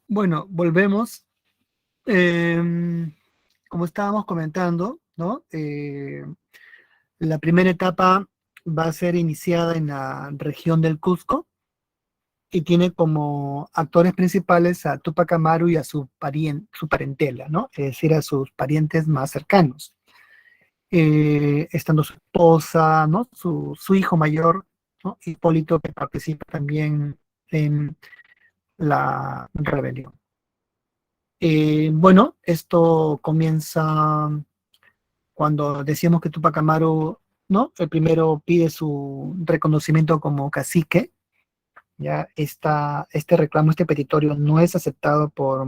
Bueno, volvemos. Em, Como estábamos comentando, ¿no? La primera etapa va a ser iniciada en la región del Cusco y tiene como actores principales a Tupac Amaru y a su parentela, ¿no? Es decir, a sus parientes más cercanos. Estando su esposa, ¿no? Su hijo mayor, ¿no? Hipólito, que participa también en la rebelión. Bueno, esto comienza cuando decíamos que Tupac Amaru, ¿no? El primero pide su reconocimiento como cacique, ya este reclamo, este petitorio no es aceptado por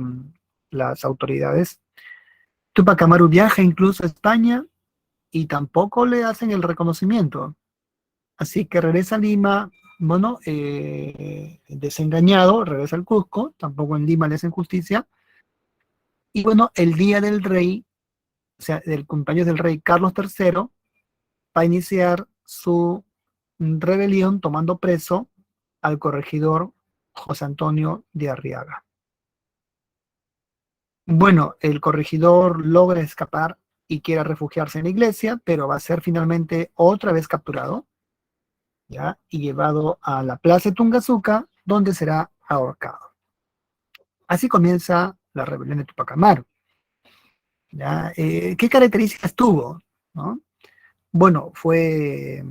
las autoridades. Tupac Amaru viaja incluso a España y tampoco le hacen el reconocimiento. Así que regresa a Lima, bueno, desengañado, regresa al Cusco, tampoco en Lima le hacen justicia. Y bueno, el día del rey, o sea, del cumpleaños del rey Carlos III, va a iniciar su rebelión tomando preso al corregidor José Antonio de Arriaga. Bueno, el corregidor logra escapar y quiere refugiarse en la iglesia, pero va a ser finalmente otra vez capturado, ¿ya? Y llevado a la plaza de Tungazuca, donde será ahorcado. Así comienza la rebelión de Tupac Amaru, ¿ya? ¿Qué características tuvo? ¿No? Bueno, fue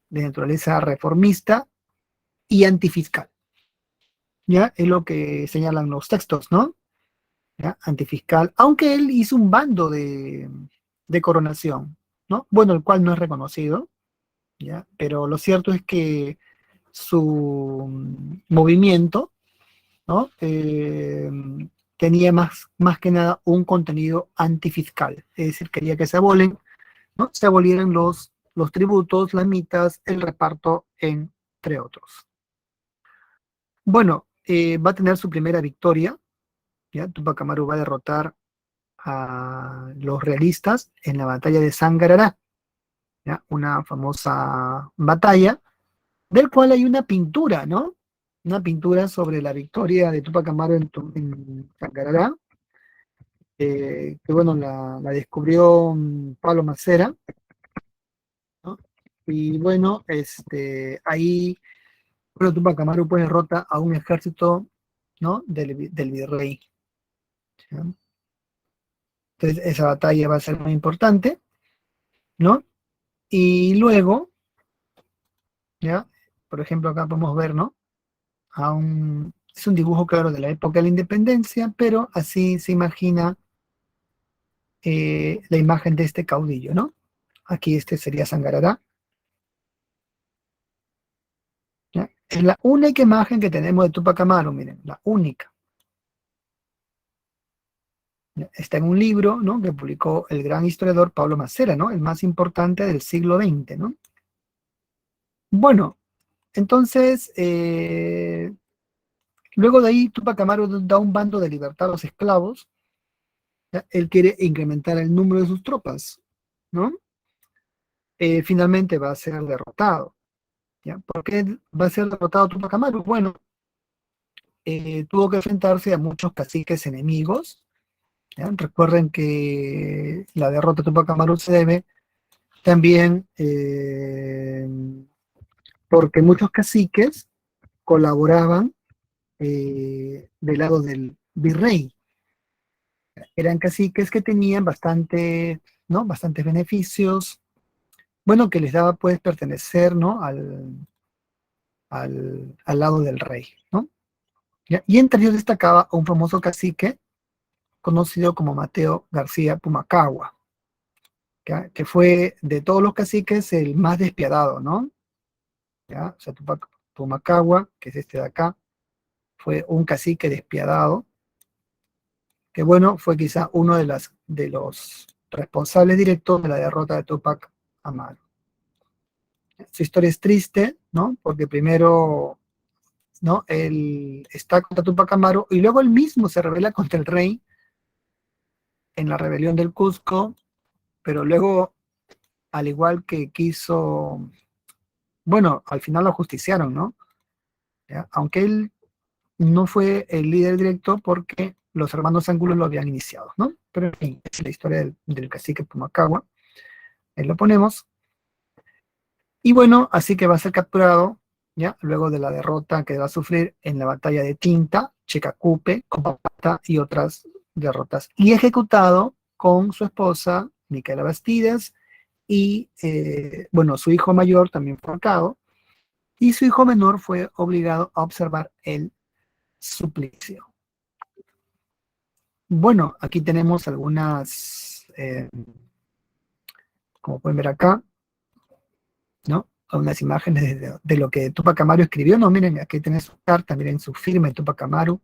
de naturaleza reformista y antifiscal. ¿Ya? Es lo que señalan los textos, ¿no? ¿Ya? Antifiscal, aunque él hizo un bando de coronación, ¿no? Bueno, el cual no es reconocido, ¿ya? Pero lo cierto es que su movimiento, ¿no? Tenía más que nada un contenido antifiscal, es decir, quería que ¿no? Se abolieran los tributos, las mitas, el reparto, entre otros. Bueno, va a tener su primera victoria, ¿ya? Tupac Amaru va a derrotar a los realistas en la batalla de Sangarará, ¿ya? Una famosa batalla, del cual hay una pintura, ¿no? Una pintura sobre la victoria de Tupac Amaru en Sangarará, que bueno, la descubrió Pablo Macera, ¿no? Y bueno, ahí bueno, Tupac Amaru pues derrota a un ejército, ¿no? Del virrey, ¿ya? Entonces esa batalla va a ser muy importante, ¿no? Y luego, ¿ya? Por ejemplo, acá podemos ver, ¿no? Es un dibujo, claro, de la época de la independencia, pero así se imagina la imagen de este caudillo, ¿no? Aquí este sería Sangarará, ¿ya? Es la única imagen que tenemos de Tupac Amaru, miren, la única. ¿Ya? Está en un libro, ¿no? Que publicó el gran historiador Pablo Macera, ¿no? El más importante del siglo XX, ¿no? Bueno, entonces, luego de ahí Tupac Amaru da un bando de libertad a los esclavos. ¿Ya? Él quiere incrementar el número de sus tropas, ¿no? Finalmente va a ser derrotado. ¿Ya? ¿Por qué va a ser derrotado Tupac Amaru? Bueno, tuvo que enfrentarse a muchos caciques enemigos. ¿Ya? Recuerden que la derrota de Tupac Amaru se debe también porque muchos caciques colaboraban del lado del virrey. Eran caciques que tenían ¿no? Bastantes beneficios, bueno, que les daba pues pertenecer, ¿no? Al lado del rey, ¿no? ¿Ya? Y entre ellos destacaba un famoso cacique conocido como Mateo García Pumacagua, ¿ya? Que fue de todos los caciques el más despiadado, ¿no? ¿Ya? O sea, Pumacagua, que es este de acá, fue un cacique despiadado, que bueno, fue quizá uno de los responsables directos de la derrota de Tupac Amaru. Su historia es triste, ¿no? Porque primero, ¿no? Él está contra Tupac Amaru y luego él mismo se rebela contra el rey en la rebelión del Cusco, pero luego, al igual que quiso, bueno, al final lo justiciaron, ¿no? ¿Ya? Aunque él no fue el líder directo porque los hermanos Ángulo lo habían iniciado, ¿no? Pero en fin, es la historia del cacique Pumacahua. Ahí lo ponemos. Y bueno, así que va a ser capturado, ¿ya? Luego de la derrota que va a sufrir en la batalla de Tinta, Checacupe, Copapata y otras derrotas. Y ejecutado con su esposa, Micaela Bastidas, y bueno, su hijo mayor también fue ahorcado, y su hijo menor fue obligado a observar el suplicio. Bueno, aquí tenemos algunas, como pueden ver acá, ¿no? Unas imágenes de lo que Tupac Amaru escribió. No, miren, aquí tenés su carta, miren su firma de Tupac Amaru.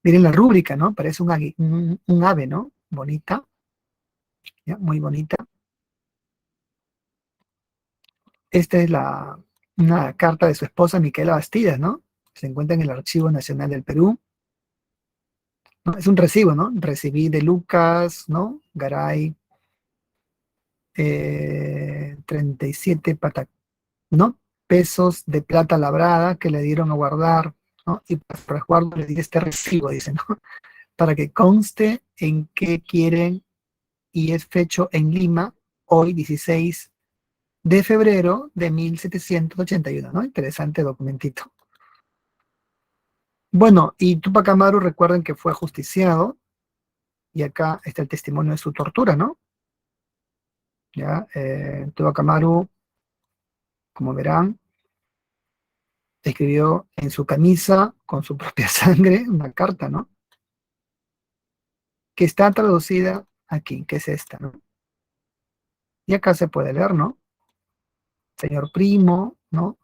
Miren la rúbrica, ¿no? Parece un ave, ¿no? Bonita, ¿ya? Muy bonita. Esta es una carta de su esposa Micaela Bastidas, ¿no? Se encuentra en el Archivo Nacional del Perú. ¿No? Es un recibo, ¿no? Recibí de Lucas, ¿no? Garay, 37 ¿no? Pesos de plata labrada que le dieron a guardar, ¿no? Y para resguardo le di este recibo, dice, ¿no? Para que conste en qué quieren y es fecho en Lima, hoy 16 de febrero de 1781, ¿no? Interesante documentito. Bueno, y Tupac Amaru, recuerden que fue ajusticiado, y acá está el testimonio de su tortura, ¿no? Ya, Tupac Amaru, como verán, escribió en su camisa, con su propia sangre, una carta, ¿no? Que está traducida aquí, que es esta, ¿no? Y acá se puede leer, ¿no? Señor primo, ¿no?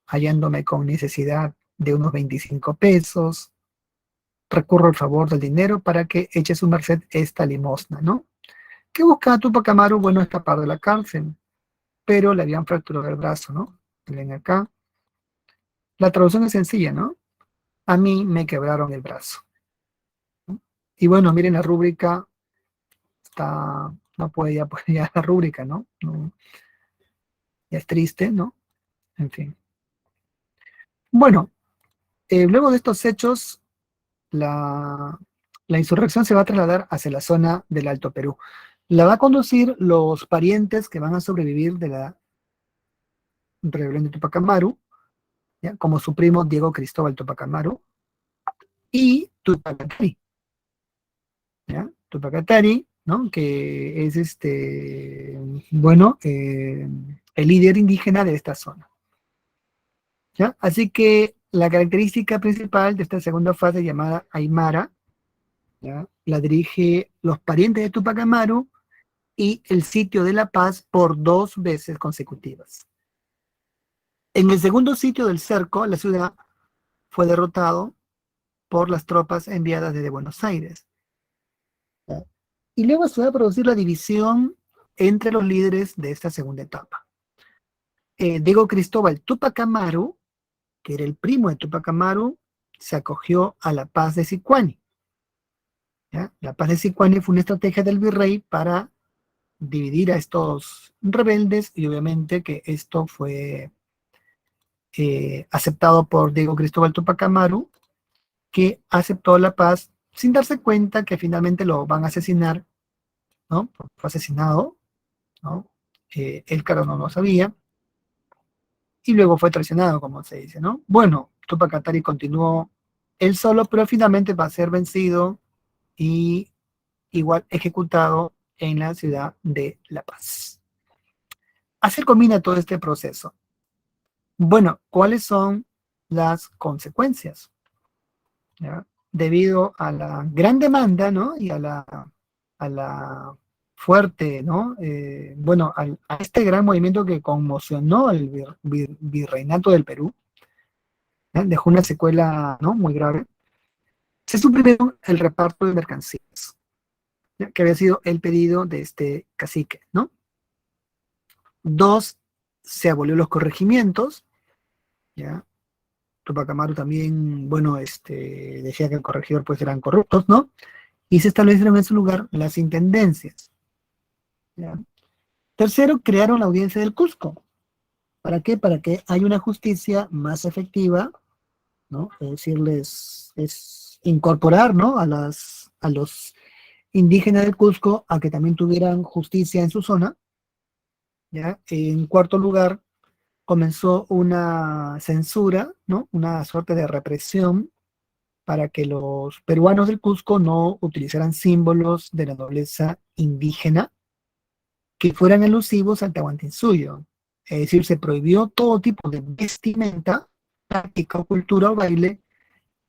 Hallándome con necesidad de unos 25 pesos, recurro al favor del dinero para que eche su merced esta limosna, ¿no? ¿Qué buscaba Tupac Amaru? Bueno, escapar de la cárcel, pero le habían fracturado el brazo, ¿no? Ven acá. La traducción es sencilla, ¿no? A mí me quebraron el brazo, ¿no? Y bueno, miren la rúbrica, está, no puede ya, pues ya la rúbrica, ¿no? No, ya es triste, ¿no? En fin. Bueno, luego de estos hechos, la, la insurrección se va a trasladar hacia la zona del Alto Perú. La va a conducir los parientes que van a sobrevivir de la rebelión de Tupac Amaru, ¿ya? Como su primo Diego Cristóbal Tupac Amaru y Tupac Katari, ¿ya? Tupac Katari, ¿no? Que es bueno, el líder indígena de esta zona, ¿ya? Así que la característica principal de esta segunda fase llamada Aymara, ¿ya? La dirige los parientes de Tupac Amaru y el sitio de La Paz por 2 veces consecutivas. En el segundo sitio del cerco, la ciudad fue derrotado por las tropas enviadas desde Buenos Aires. Y luego se va a producir la división entre los líderes de esta segunda etapa. Diego Cristóbal Tupac Amaru, que era el primo de Tupac Amaru, se acogió a la paz de Sicuani. ¿Ya? La paz de Sicuani fue una estrategia del virrey para dividir a estos rebeldes, y obviamente que esto fue aceptado por Diego Cristóbal Tupac Amaru, que aceptó la paz sin darse cuenta que finalmente lo van a asesinar, ¿no? Fue asesinado, ¿no? Él, claro, no lo sabía, y luego fue traicionado, como se dice, ¿no? Bueno, Tupac Katari continuó él solo, pero finalmente va a ser vencido y igual ejecutado en la ciudad de La Paz. Así combina todo este proceso. Bueno, ¿cuáles son las consecuencias? ¿Ya? Debido a la gran demanda, ¿no? Y a la fuerte, ¿no? Bueno, a este gran movimiento que conmocionó al virreinato del Perú, ¿ya? Dejó una secuela, ¿no? Muy grave. Se suprimió el reparto de mercancías, ¿ya? Que había sido el pedido de este cacique, ¿no? Dos, se abolió los corregimientos, ¿ya? Tupac Amaru también, bueno, decía que el corregidor pues eran corruptos, ¿no? Y se establecieron en su lugar las intendencias, ¿ya? Tercero, crearon la audiencia del Cusco. ¿Para qué? Para que haya una justicia más efectiva, ¿no? Es decirles, es incorporar, ¿no? A los indígenas del Cusco a que también tuvieran justicia en su zona, ¿ya? En cuarto lugar, comenzó una censura, ¿no? Una suerte de represión para que los peruanos del Cusco no utilizaran símbolos de la nobleza indígena que fueran alusivos al Tahuantinsuyo. Es decir, se prohibió todo tipo de vestimenta, práctica o cultura o baile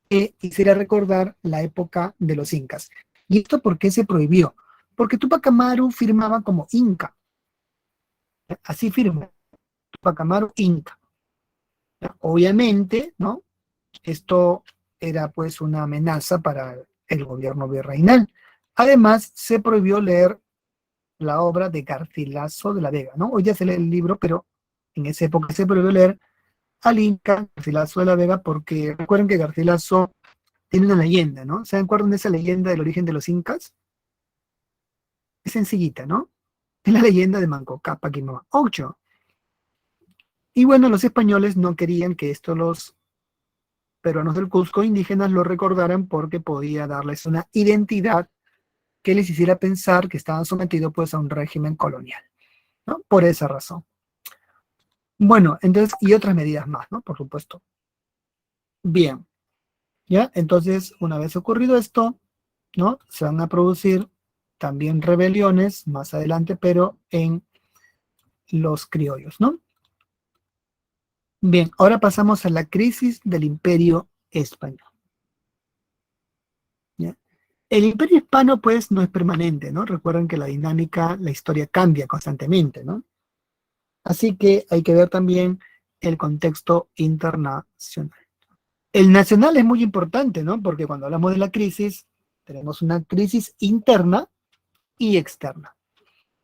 que hiciera recordar la época de los incas. ¿Y esto por qué se prohibió? Porque Tupac Amaru firmaba como inca. Así firma Tupac Amaru inca. Obviamente, ¿no? Esto era pues una amenaza para el gobierno virreinal. Además, se prohibió leer la obra de Garcilaso de la Vega, ¿no? Hoy ya se lee el libro, pero en esa época se prohibió leer al Inca Garcilaso de la Vega porque recuerden que Garcilaso tiene una leyenda, ¿no? ¿Se acuerdan de esa leyenda del origen de los incas? Es sencillita, ¿no? Es la leyenda de Manco Cápac y Mama Ocllo. Y bueno, los españoles no querían que esto los peruanos del Cusco indígenas lo recordaran porque podía darles una identidad que les hiciera pensar que estaban sometidos pues a un régimen colonial, ¿no? Por esa razón. Bueno, entonces, y otras medidas más, ¿no? Por supuesto. Bien, ¿ya? Entonces, una vez ocurrido esto, ¿no? Se van a producir también rebeliones más adelante, pero en los criollos, ¿no? Bien, ahora pasamos a la crisis del Imperio Español. ¿Ya? El Imperio Hispano, pues, no es permanente, ¿no? Recuerden que la dinámica, la historia cambia constantemente, ¿no? Así que hay que ver también el contexto internacional. El nacional es muy importante, ¿no? Porque cuando hablamos de la crisis, tenemos una crisis interna y externa.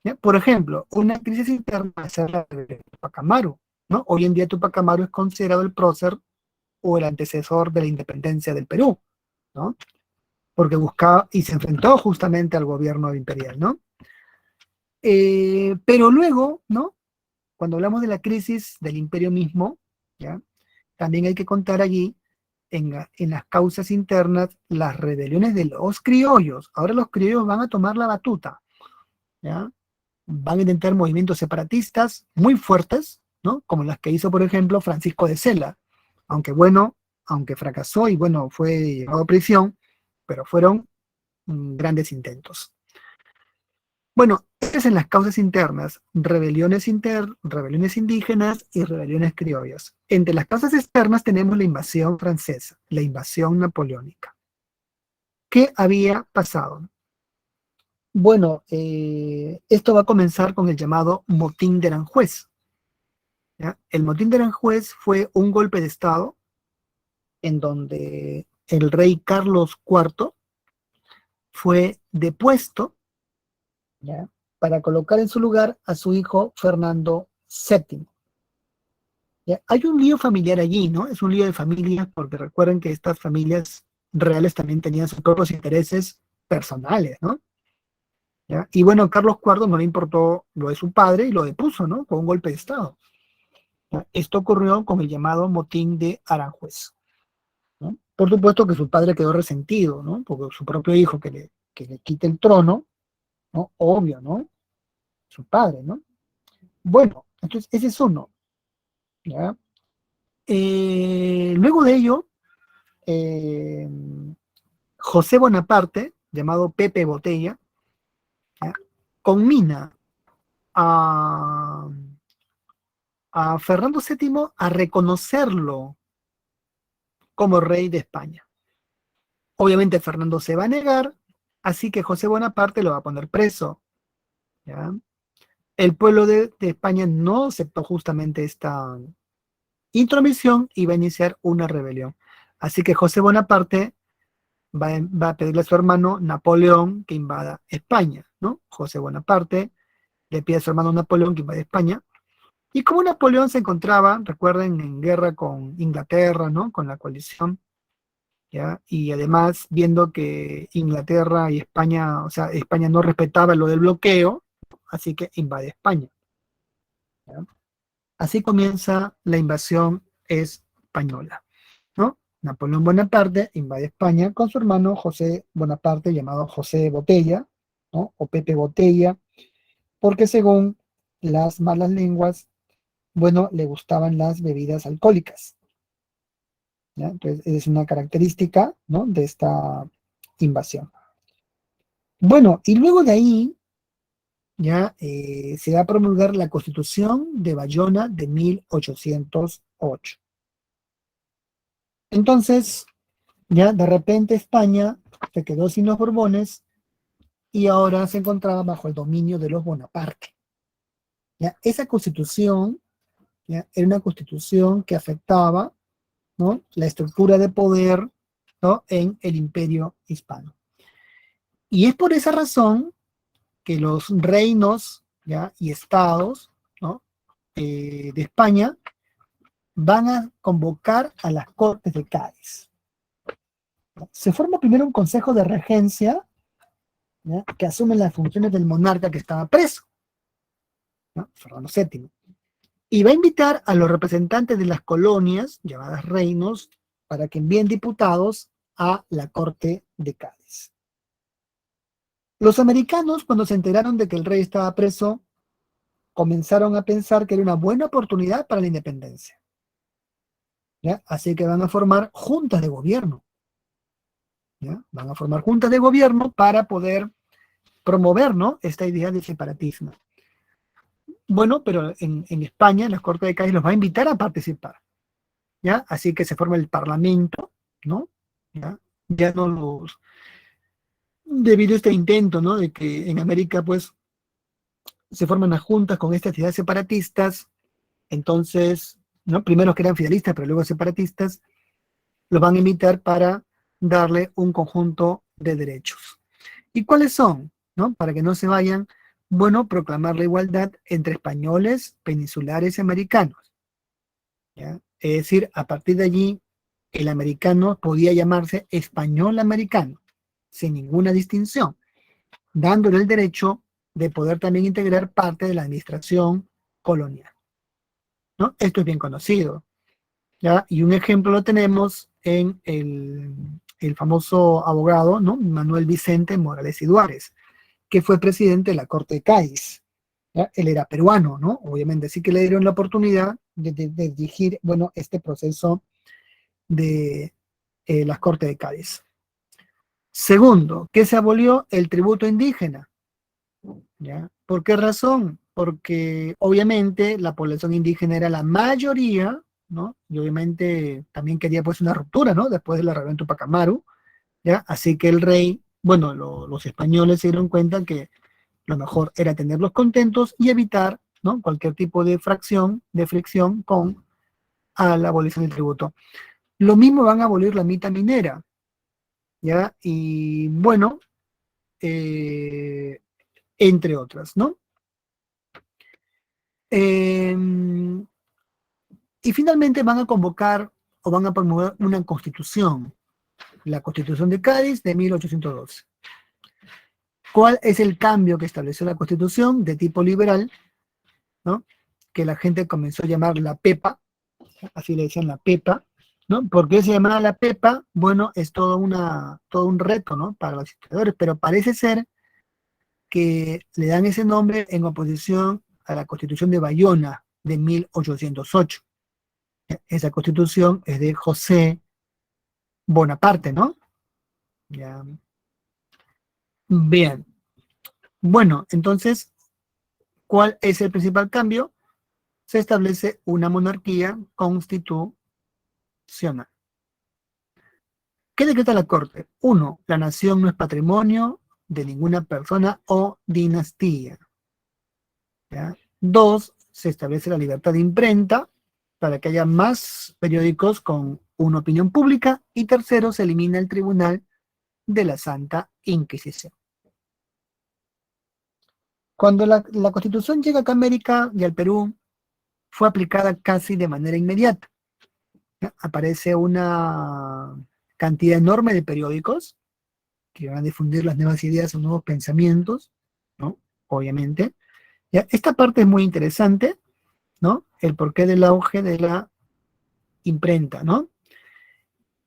¿Ya? Por ejemplo, una crisis interna es la de Tupac Amaru, ¿no? Hoy en día Tupac Amaru es considerado el prócer o el antecesor de la independencia del Perú, ¿no? Porque buscaba y se enfrentó justamente al gobierno imperial, ¿no? Pero luego, ¿no? Cuando hablamos de la crisis del imperio mismo, ¿ya? También hay que contar allí en las causas internas las rebeliones de los criollos. Ahora los criollos van a tomar la batuta, ¿ya? Van a intentar movimientos separatistas muy fuertes, ¿no? Como las que hizo, por ejemplo, Francisco de Sela, aunque bueno, aunque fracasó y bueno, fue llevado a prisión, pero fueron grandes intentos. Bueno, es en las causas internas, rebeliones indígenas y rebeliones criollas. Entre las causas externas tenemos la invasión francesa, la invasión napoleónica. ¿Qué había pasado? Bueno, esto va a comenzar con el llamado Motín de Aranjuez. ¿Ya? El Motín de Aranjuez fue un golpe de Estado en donde el rey Carlos IV fue depuesto, ¿ya? Para colocar en su lugar a su hijo Fernando VII. ¿Ya? Hay un lío familiar allí, ¿no? Es un lío de familias porque recuerden que estas familias reales también tenían sus propios intereses personales, ¿no? ¿Ya? Y bueno, Carlos IV no le importó lo de su padre y lo depuso, ¿no? Con un golpe de Estado. ¿Ya? Esto ocurrió con el llamado Motín de Aranjuez, ¿no? Por supuesto que su padre quedó resentido, ¿no? Porque su propio hijo que le quite el trono, ¿no? Obvio, ¿no? Su padre, ¿no? Bueno, entonces ese es uno, ¿ya? Luego de ello, eh, José Bonaparte, llamado Pepe Botella, ¿ya? Conmina a, a Fernando VII a reconocerlo como rey de España. Obviamente Fernando se va a negar, así que José Bonaparte lo va a poner preso, ¿ya? El pueblo de España no aceptó justamente esta intromisión y va a iniciar una rebelión. Así que José Bonaparte va a pedirle a su hermano Napoleón que invada España, ¿no? José Bonaparte le pide a su hermano Napoleón que invada España. Y como Napoleón se encontraba, recuerden, en guerra con Inglaterra, ¿no? Con la coalición, ¿ya? Y además viendo que Inglaterra y España, o sea, España no respetaba lo del bloqueo, así que invade España, ¿ya? Así comienza la invasión española, ¿no? Napoleón Bonaparte invade España con su hermano José Bonaparte, llamado José Botella, ¿no? O Pepe Botella, porque según las malas lenguas, bueno, le gustaban las bebidas alcohólicas, ¿ya? Entonces, es una característica, ¿no?, de esta invasión. Bueno, y luego de ahí, ya se va a promulgar la Constitución de Bayona de 1808. Entonces, ya de repente España se quedó sin los Borbones y ahora se encontraba bajo el dominio de los Bonaparte. ¿Ya? Esa constitución, ¿ya?, era una constitución que afectaba, ¿no?, la estructura de poder, ¿no?, en el imperio hispano. Y es por esa razón que los reinos, ¿ya?, y estados, ¿no?, de España van a convocar a las Cortes de Cádiz. Se forma primero un consejo de regencia, ¿ya?, que asume las funciones del monarca que estaba preso, ¿no?, Fernando VII, y va a invitar a los representantes de las colonias, llamadas reinos, para que envíen diputados a la Corte de Cádiz. Los americanos, cuando se enteraron de que el rey estaba preso, comenzaron a pensar que era una buena oportunidad para la independencia, ¿ya? Así que van a formar juntas de gobierno, ¿ya? Van a formar juntas de gobierno para poder promover, ¿no?, esta idea de separatismo. Bueno, pero en España, la Corte de Cádiz los va a invitar a participar, ¿ya? Así que se forma el Parlamento, ¿no? ¿Ya? Ya no los... Debido a este intento, ¿no?, de que en América, pues, se forman las juntas con estas ideas separatistas, entonces, ¿no?, primero que eran fidelistas, pero luego separatistas, los van a invitar para darle un conjunto de derechos. ¿Y cuáles son? ¿No? Para que no se vayan, bueno, proclamar la igualdad entre españoles, peninsulares y americanos, ¿ya? Es decir, a partir de allí, el americano podía llamarse español americano, sin ninguna distinción, dándole el derecho de poder también integrar parte de la administración colonial, ¿no? Esto es bien conocido, ¿ya? Y un ejemplo lo tenemos en el famoso abogado, ¿no?, Manuel Vicente Morales y Duárez, que fue presidente de la Corte de Cádiz, ¿ya? Él era peruano, ¿no? Obviamente, sí que le dieron la oportunidad de dirigir, bueno, este proceso de las Cortes de Cádiz. Segundo, que se abolió el tributo indígena, ¿ya? ¿Por qué razón? Porque obviamente la población indígena era la mayoría, ¿no? Y obviamente también quería, pues, una ruptura, ¿no?, después de la rebelión Tupac Amaru, ¿ya? Así que el rey, bueno, los españoles se dieron cuenta que lo mejor era tenerlos contentos y evitar, ¿no?, cualquier tipo de fricción con a la abolición del tributo. Lo mismo van a abolir la mita minera, ¿ya? Y bueno, entre otras, ¿no? Eh, y finalmente van a convocar o van a promover una constitución, la Constitución de Cádiz de 1812. ¿Cuál es el cambio que estableció la Constitución de tipo liberal, ¿no?, que la gente comenzó a llamar la PEPA, así le decían la PEPA, ¿no? ¿Por qué se llamaba la PEPA? Bueno, es todo un reto, ¿no?, para los historiadores, pero parece ser que le dan ese nombre en oposición a la Constitución de Bayona de 1808. Esa constitución es de José Bonaparte, ¿no? Ya. Bien. Bueno, entonces, ¿cuál es el principal cambio? Se establece una monarquía constitucional. ¿Qué decreta la Corte? 1. La nación no es patrimonio de ninguna persona o dinastía. ¿Ya? 2. Se establece la libertad de imprenta para que haya más periódicos con una opinión pública. Y tercero, se elimina el Tribunal de la Santa Inquisición. Cuando la Constitución llega acá a América y al Perú, fue aplicada casi de manera inmediata. ¿Ya? Aparece una cantidad enorme de periódicos que van a difundir las nuevas ideas o nuevos pensamientos, ¿no? Obviamente. ¿Ya? Esta parte es muy interesante, ¿no? El porqué del auge de la imprenta, ¿no?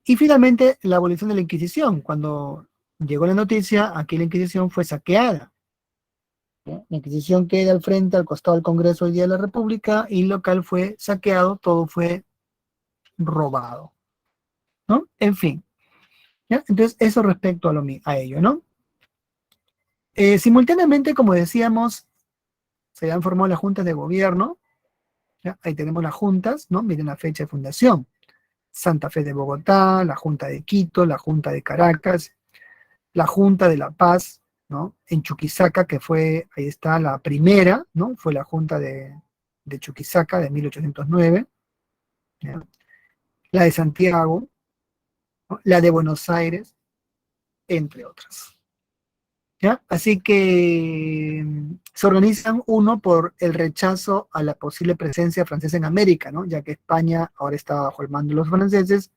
Y finalmente la abolición de la Inquisición. Cuando llegó la noticia, aquí la Inquisición fue saqueada. ¿Ya? La Inquisición queda al frente, al costado del Congreso hoy día de la República, y el local fue saqueado, todo fue robado, ¿no? En fin, ¿ya? Entonces eso respecto a ello, ¿no? Simultáneamente, como decíamos, se han formado las juntas de gobierno, ¿ya? Ahí tenemos las juntas, ¿no? Miren la fecha de fundación. Santa Fe de Bogotá, la Junta de Quito, la Junta de Caracas, la Junta de La Paz, ¿no? En Chuquisaca, que fue, ahí está la primera, ¿no? Fue la Junta de Chuquisaca de 1809, ¿ya? La de Santiago, ¿no? La de Buenos Aires, entre otras. ¿Ya? Así que se organizan uno por el rechazo a la posible presencia francesa en América, ¿no? Ya que España ahora estaba bajo el mando de los franceses,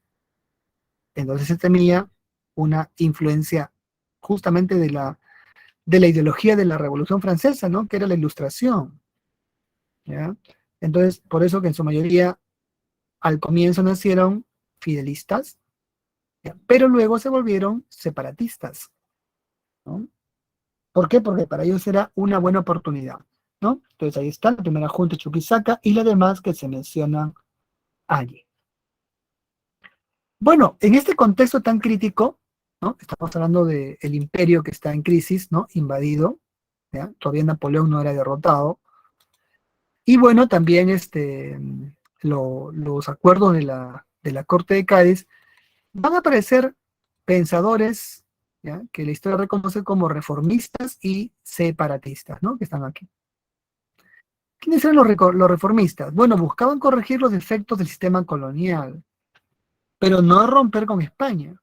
entonces se temía una influencia justamente de la ideología de la Revolución Francesa, ¿no? Que era la Ilustración, ¿ya? Entonces, por eso que en su mayoría al comienzo nacieron fidelistas, ¿ya? Pero luego se volvieron separatistas, ¿no? ¿Por qué? Porque para ellos era una buena oportunidad, ¿no? Entonces ahí está la primera junta de Chuquisaca y las demás que se mencionan allí. Bueno, en este contexto tan crítico, ¿no? Estamos hablando del imperio que está en crisis, ¿no? Invadido, ¿ya? Todavía Napoleón no era derrotado. Y bueno, también los acuerdos de la Corte de Cádiz van a aparecer pensadores, ¿ya? Que la historia reconoce como reformistas y separatistas, ¿no? Que están aquí. ¿Quiénes eran los reformistas? Bueno, buscaban corregir los defectos del sistema colonial, pero no romper con España,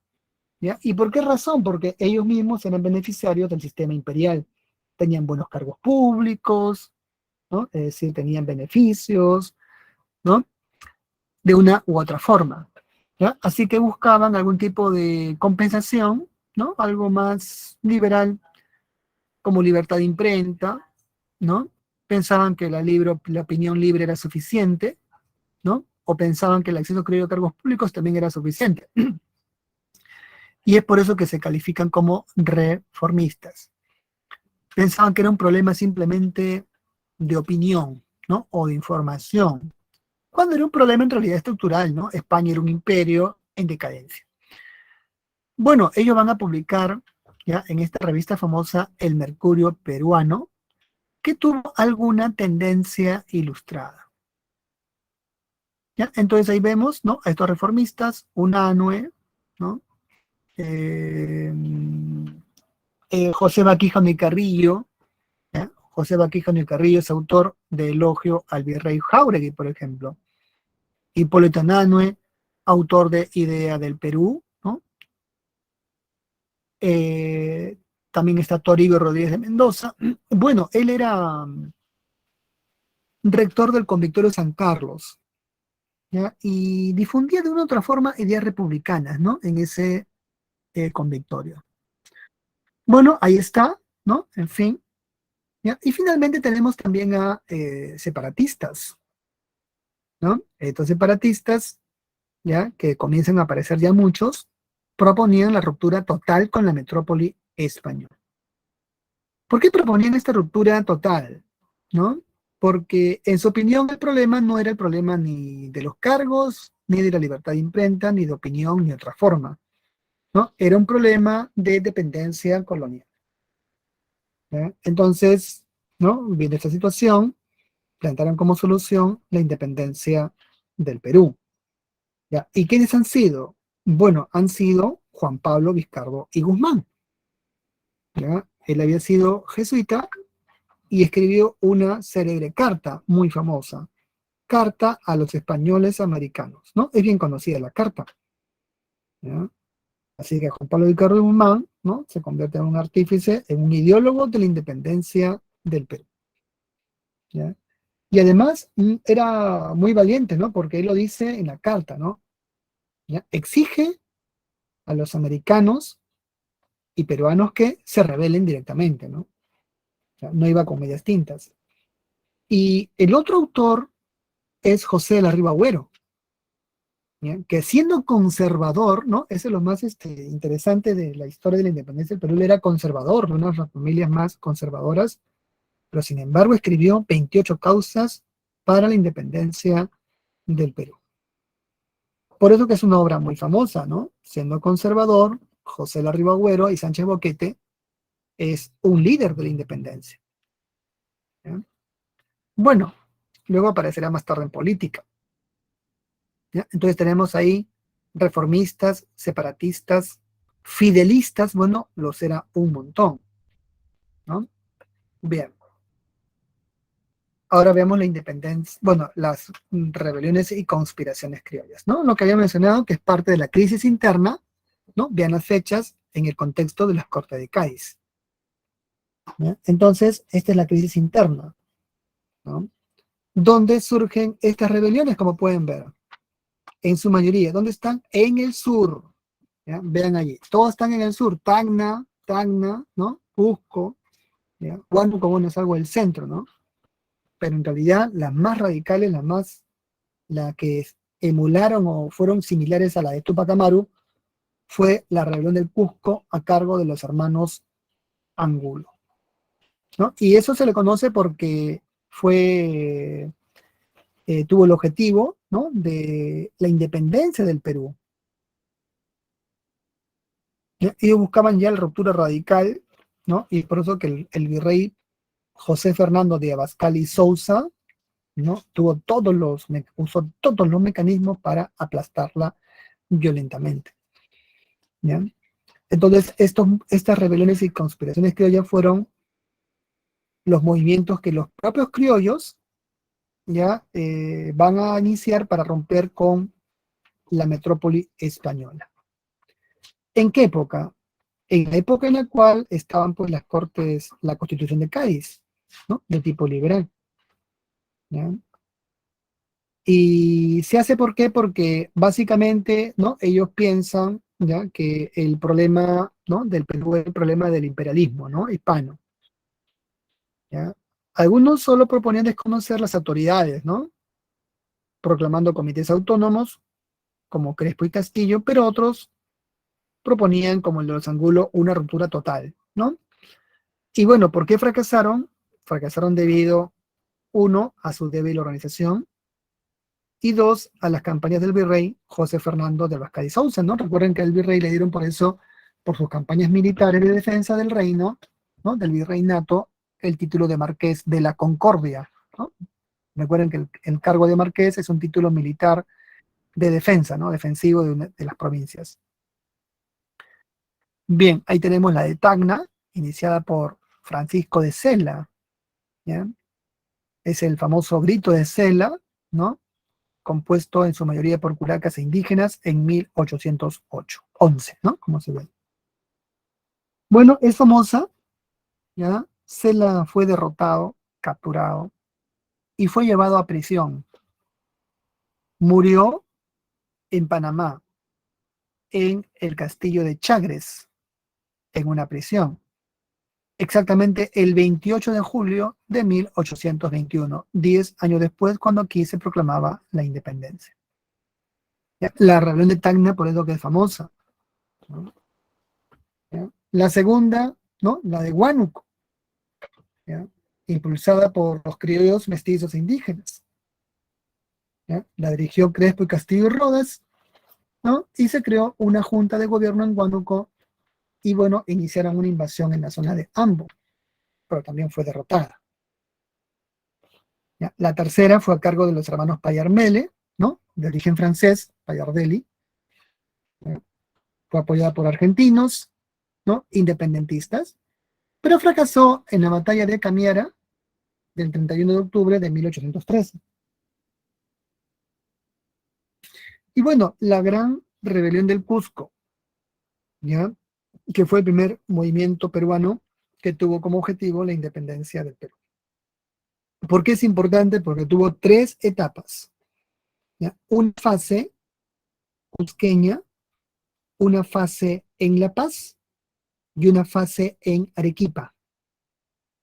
¿ya? ¿Y por qué razón? Porque ellos mismos eran beneficiarios del sistema imperial. Tenían buenos cargos públicos, ¿no? Es decir, tenían beneficios, ¿no? De una u otra forma, ¿ya? Así que buscaban algún tipo de compensación, ¿no? Algo más liberal, como libertad de imprenta, ¿no? Pensaban que la opinión libre era suficiente, ¿no? O pensaban que el acceso creído a cargos públicos también era suficiente. Y es por eso que se califican como reformistas. Pensaban que era un problema simplemente de opinión, ¿no? O de información, cuando era un problema en realidad estructural, ¿no? España era un imperio en decadencia. Bueno, ellos van a publicar, ya, en esta revista famosa, El Mercurio Peruano, que tuvo alguna tendencia ilustrada. ¿Ya? Entonces ahí vemos, ¿no? A estos reformistas, Unanue, ¿no? Eh, José Baquijano y Carrillo, ¿ya? José Baquijano y Carrillo es autor de Elogio al Virrey Jáuregui, por ejemplo. Hipólito Unanue, autor de Idea del Perú, ¿no? Eh, también está Toribio Rodríguez de Mendoza. Bueno, él era rector del Convictorio San Carlos, ¿ya? Y difundía de una u otra forma ideas republicanas, ¿no? En ese convictorio. Bueno, ahí está, ¿no? En fin. ¿Ya? Y finalmente tenemos también a separatistas, ¿no? Estos separatistas, ¿ya? Que comienzan a aparecer ya muchos, proponían la ruptura total con la metrópoli española. ¿Por qué proponían esta ruptura total? ¿No? Porque en su opinión el problema no era el problema ni de los cargos, ni de la libertad de imprenta, ni de opinión, ni otra forma, ¿no? Era un problema de dependencia colonial, ¿ya? Entonces, ¿no? Viendo esta situación, plantearon como solución la independencia del Perú, ¿ya? ¿Y quiénes han sido? Bueno, han sido Juan Pablo Vizcardo y Guzmán, ¿ya? Él había sido jesuita y escribió una célebre carta muy famosa, Carta a los Españoles Americanos, ¿no? Es bien conocida la carta, ¿ya? Así que Juan Pablo Ricardo Guzmán, ¿no? Se convierte en un artífice, en un ideólogo de la independencia del Perú, ¿ya? Y además era muy valiente, ¿no? Porque él lo dice en la carta, ¿no? ¿Ya? Exige a los americanos y peruanos que se rebelen directamente, ¿no? O sea, no iba con medias tintas. Y el otro autor es José de la Riva Agüero, ¿ya? Que siendo conservador, ¿no? Eso es lo más interesante de la historia de la independencia del Perú. Él era conservador, de una de las familias más conservadoras, pero sin embargo escribió 28 causas para la independencia del Perú. Por eso que es una obra muy famosa, ¿no? Siendo conservador, José Larribagüero y Sánchez Boquete es un líder de la independencia, ¿ya? Bueno, luego aparecerá más tarde en política, ¿ya? Entonces tenemos ahí reformistas, separatistas, fidelistas, bueno, los era un montón, ¿no? Bien, ahora vemos la independencia, bueno, las rebeliones y conspiraciones criollas, ¿no? Lo que había mencionado, que es parte de la crisis interna, ¿no? Vean las fechas en el contexto de las Cortes de Cádiz, ¿ya? Entonces, esta es la crisis interna, ¿no? ¿Dónde surgen estas rebeliones, como pueden ver? En su mayoría, ¿dónde están? En el sur, ¿ya? Vean allí, todos están en el sur, Tacna, ¿no? Cusco, ¿ya? Huánuco, bueno, es algo del centro, ¿no? Pero en realidad las más radicales, las que emularon o fueron similares a la de Tupac Amaru, fue la rebelión del Cusco a cargo de los hermanos Angulo, ¿no? Y eso se le conoce porque tuvo el objetivo, ¿no? De la independencia del Perú. ¿Ya? Ellos buscaban ya la ruptura radical, ¿no? Y por eso que el virrey José Fernando de Abascal y Sousa, ¿no? Usó todos los mecanismos para aplastarla violentamente, ¿ya? Entonces, estas rebeliones y conspiraciones criollas fueron los movimientos que los propios criollos ya van a iniciar para romper con la metrópoli española. ¿En qué época? En la época en la cual estaban pues las cortes, la Constitución de Cádiz, ¿no? De tipo liberal, ¿ya? Y se hace ¿por qué? Porque básicamente, ¿no? Ellos piensan, ¿ya? Que el problema, ¿no? Del Perú es el problema del imperialismo, ¿no? Hispano, ¿ya? Algunos solo proponían desconocer las autoridades, ¿no? Proclamando comités autónomos como Crespo y Castillo, pero otros proponían, como el de los Angulo, una ruptura total, ¿no? Y bueno, ¿por qué fracasaron? Fracasaron debido, uno, a su débil organización, y dos, a las campañas del virrey José Fernando de Abascal y Sousa, ¿no? Recuerden que al virrey le dieron por eso, por sus campañas militares de defensa del reino, ¿no? Del virreinato, el título de Marqués de la Concordia, ¿no? Recuerden que el cargo de Marqués es un título militar de defensa, ¿no? Defensivo de las provincias. Bien, ahí tenemos la de Tacna, iniciada por Francisco de Sela, ¿ya? Es el famoso grito de Sela, ¿no? Compuesto en su mayoría por curacas e indígenas en 1811, ¿no? Como se ve. Bueno, es famosa, ¿ya? Sela fue derrotado, capturado y fue llevado a prisión. Murió en Panamá, en el castillo de Chagres, en una prisión. Exactamente el 28 de julio de 1821, 10 años después, cuando aquí se proclamaba la independencia. ¿Ya? La rebelión de Tacna, por eso que es famosa, ¿no? ¿Ya? La segunda, ¿no? La de Huánuco, ¿ya? Impulsada por los criollos mestizos e indígenas, ¿ya? La dirigió Crespo y Castillo y Rodas, ¿no? Y se creó una junta de gobierno en Huánuco y, bueno, iniciaron una invasión en la zona de Ambo, pero también fue derrotada. ¿Ya? La tercera fue a cargo de los hermanos Payarmele, ¿no? De origen francés, Payardelli. ¿Ya? Fue apoyada por argentinos, ¿no? Independentistas, pero fracasó en la batalla de Camiara del 31 de octubre de 1813. Y bueno, la gran rebelión del Cusco, ¿ya? Que fue el primer movimiento peruano que tuvo como objetivo la independencia del Perú. ¿Por qué es importante? Porque tuvo tres etapas, ¿ya? Una fase cusqueña, una fase en La Paz y una fase en Arequipa,